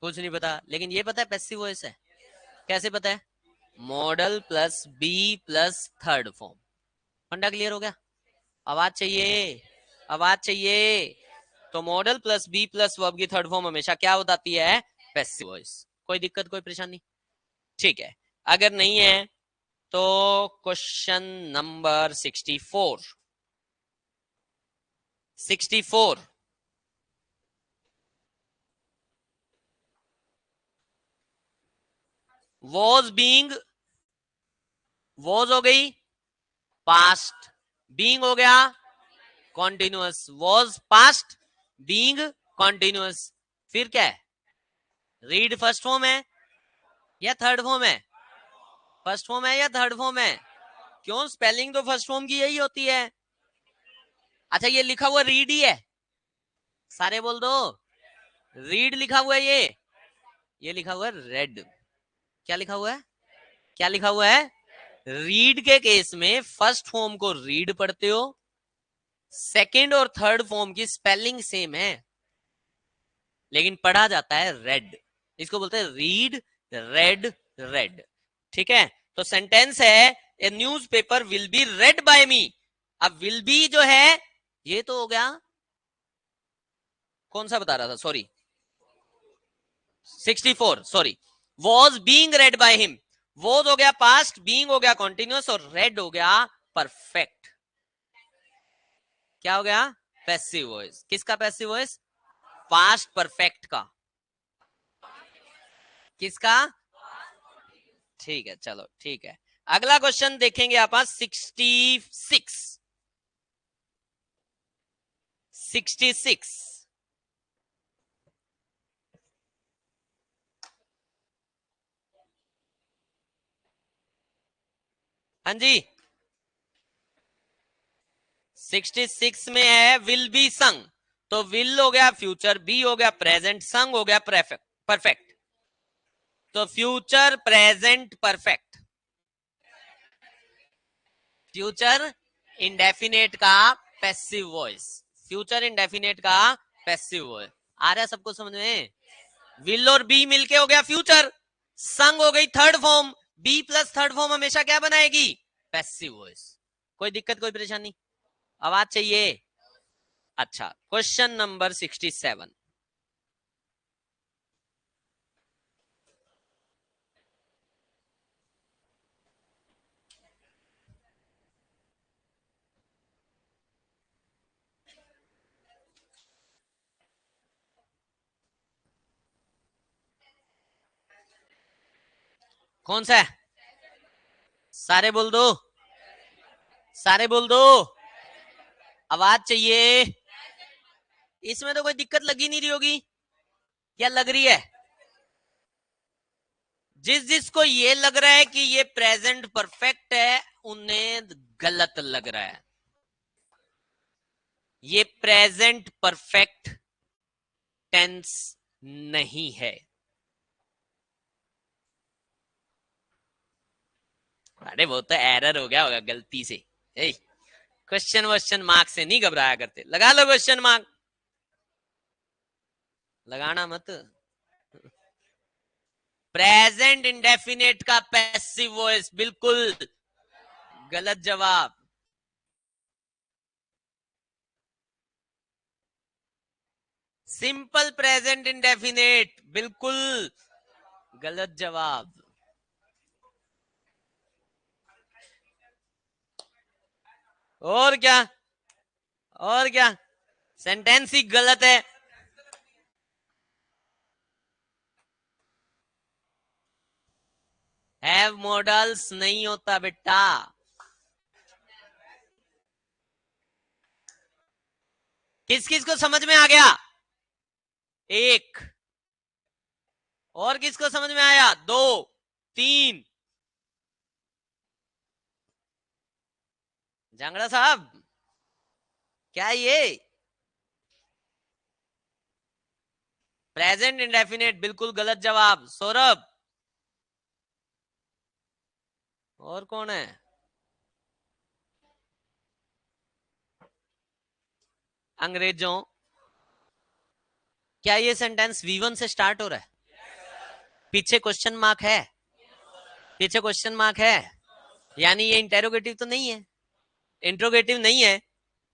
कुछ नहीं पता, लेकिन ये पता है पैसिव वॉइस है। कैसे पता है? Modal plus be plus third form. फंडा क्लियर हो गया? आवाज चाहिए, आवाज चाहिए। तो modal plus be plus verb की थर्ड फॉर्म हमेशा क्या बताती है? Passive voice. कोई दिक्कत, कोई परेशानी? ठीक है, अगर नहीं है तो question number 64। 64 was being, was हो गई पास्ट, बीइंग हो गया continuous. Was past, being continuous. फिर क्या है? रीड फर्स्ट फॉर्म है या थर्ड फॉर्म है? फर्स्ट फॉर्म है या थर्ड फॉर्म है? क्यों? स्पेलिंग तो फर्स्ट फॉर्म की यही होती है। अच्छा ये लिखा हुआ रीड ही है? सारे बोल दो, रीड लिखा हुआ है ये लिखा हुआ है रेड। क्या लिखा हुआ है? क्या लिखा हुआ है? रीड के केस में फर्स्ट फॉर्म को रीड पढ़ते हो, सेकंड और थर्ड फॉर्म की स्पेलिंग सेम है, लेकिन पढ़ा जाता है रेड। इसको बोलते हैं रीड, रेड, रेड। ठीक है, तो सेंटेंस है a newspaper will be read by me. अब विल बी जो है ये तो हो गया, कौन सा बता रहा था, sorry 64, sorry. Was being red by him, was हो गया पास्ट, बीइंग हो गया कॉन्टिन्यूअस और रेड हो गया परफेक्ट। क्या हो गया? Passive voice. किसका पैसिव वॉइस? पास्ट परफेक्ट का। किसका? ठीक है, चलो ठीक है। अगला क्वेश्चन देखेंगे आप 66। 66 हाँ जी, 66 में है विल बी संग। तो विल हो गया फ्यूचर, बी हो गया प्रेजेंट, संग हो गया परफेक्ट। तो future present perfect, future indefinite का पैसिव वॉइस, फ्यूचर इंडेफिनेट का पैसिव वॉइस। आ रहा है सबको समझ में? विल और बी मिलके हो गया फ्यूचर, संग हो गई third form, be plus third form हमेशा क्या बनाएगी? Passive voice. कोई दिक्कत, कोई परेशानी? आवाज चाहिए? अच्छा, क्वेश्चन नंबर 67। कौन सा है? सारे बोल दो, सारे बोल दो, आवाज चाहिए। इसमें तो कोई दिक्कत लगी नहीं रही होगी, क्या लग रही है? जिस जिसको ये लग रहा है कि ये प्रेजेंट परफेक्ट है उन्हें गलत लग रहा है। ये प्रेजेंट परफेक्ट टेंस नहीं है। अरे वो तो एरर हो गया होगा गलती से। क्वेश्चन क्वेश्चन मार्क से नहीं घबराया करते, लगा लो क्वेश्चन मार्क, लगाना मत। प्रेजेंट इंडेफिनेट का पैसिव वॉइस, बिल्कुल गलत जवाब। सिंपल प्रेजेंट इंडेफिनेट, बिल्कुल गलत जवाब। और क्या, और क्या, सेंटेंस ही गलत है। हैव मॉडल्स नहीं होता बेटा। किस किस को समझ में आ गया? एक। और किसको समझ में आया? 2, 3। जांगड़ा साहब क्या ये प्रेजेंट इंडेफिनेट? बिल्कुल गलत जवाब। सौरभ और कौन है? अंग्रेजों। क्या ये सेंटेंस V1 से स्टार्ट हो रहा है? पीछे क्वेश्चन मार्क है? पीछे क्वेश्चन मार्क है, यानी ये इंटेरोगेटिव तो नहीं है, इंट्रोगेटिव नहीं है,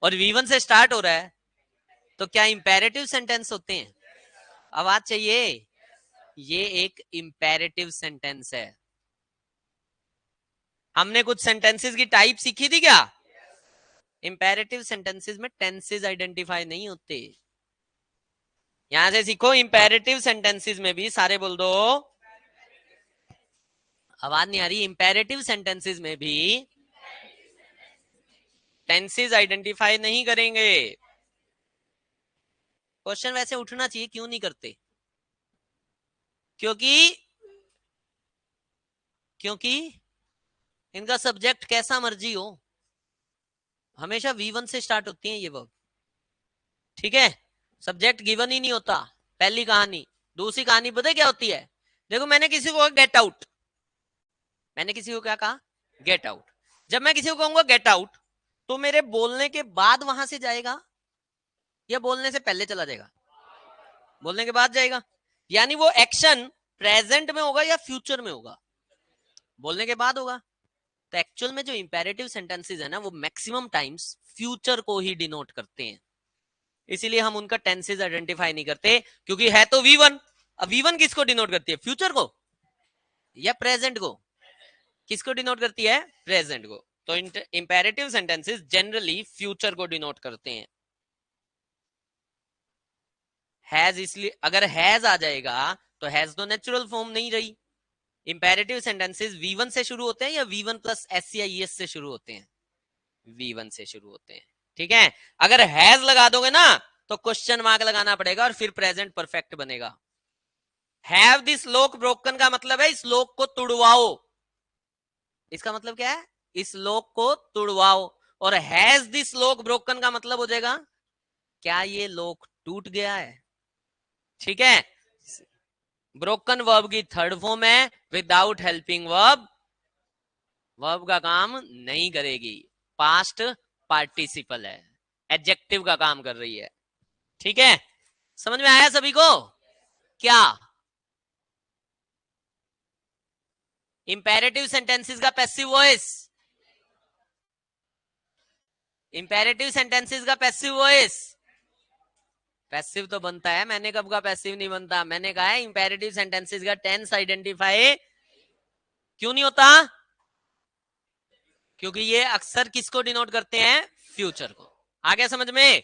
और V1 से स्टार्ट हो रहा है, तो क्या इंपेरेटिव सेंटेंस होते हैं? आवाज चाहिए। ये एक इंपेरेटिव सेंटेंस है। हमने कुछ सेंटेंसेस की टाइप सीखी थी क्या? इंपेरेटिव सेंटेंसेस में टेंसेस आइडेंटिफाई नहीं होते। यहां से सीखो, इंपेरेटिव सेंटेंसेस में भी, सारे बोल दो, आवाज नहीं आ रही, इंपेरेटिव सेंटेंसेस में भी टेंसेस आइडेंटिफाई नहीं करेंगे। क्वेश्चन वैसे उठना चाहिए, क्यों नहीं करते? क्योंकि क्योंकि इनका सब्जेक्ट कैसा मर्जी हो, हमेशा V1 से स्टार्ट होती है ये वर्ब। ठीक है, सब्जेक्ट गिवन ही नहीं होता, पहली कहानी। दूसरी कहानी पता है क्या होती है? देखो, मैंने किसी को गेट आउट, मैंने किसी को क्या कहा? Get out. जब मैं किसी को कहूंगा गेट आउट, तो मेरे बोलने के बाद वहां से जाएगा या बोलने से पहले चला जाएगा? बोलने के बाद जाएगा। यानी वो एक्शन प्रेजेंट में होगा या फ्यूचर में होगा? बोलने के बाद होगा। तो एक्चुअल में जो इंपेरेटिव सेंटेंसेस है ना, वो मैक्सिमम टाइम्स फ्यूचर को ही डिनोट करते हैं। इसीलिए हम उनका टेंसेस आइडेंटिफाई नहीं करते, क्योंकि है तो V1। अब V1 किसको डिनोट करती है? फ्यूचर को या प्रेजेंट को? किसको डिनोट करती है? प्रेजेंट को। तो इंपेरेटिव सेंटेंसेस जनरली फ्यूचर को डिनोट करते हैं। हैज, इसलिए अगर हैज आ जाएगा तो हैज तो नेचुरल फॉर्म नहीं रही। इंपेरेटिव सेंटेंसेस V1 से शुरू होते हैं या V1 प्लस एस या ES से शुरू होते हैं? V1 से शुरू होते हैं। ठीक है, अगर हैज लगा दोगे ना तो क्वेश्चन मार्क लगाना पड़ेगा और फिर प्रेजेंट परफेक्ट बनेगा। हैव दिस लोक ब्रोकन का मतलब है इस लोक को तुड़वाओ। इसका मतलब क्या है? इस लोक को तुड़वाओ। और हैज दिस लोक ब्रोकन का मतलब हो जाएगा क्या ये लोक टूट गया है? ठीक है, ब्रोकन वर्ब की थर्ड फॉर्म है विदाउट हेल्पिंग वर्ब, वर्ब का काम नहीं करेगी, पास्ट पार्टिसिपल है, एडजेक्टिव का काम कर रही है। ठीक है, समझ में आया सभी को? क्या इंपेरेटिव सेंटेंसेस का पैसिव वॉइस, इंपेरेटिव सेंटेंसेस का पैसिव वॉइस पैसिव तो बनता है। मैंने कब का पैसिव नहीं बनता? मैंने कहा है इंपेरेटिव सेंटेंसेस का टेंस आइडेंटिफाई क्यों नहीं होता? क्योंकि ये अक्सर किसको डिनोट करते हैं? फ्यूचर को। आ गया समझ में?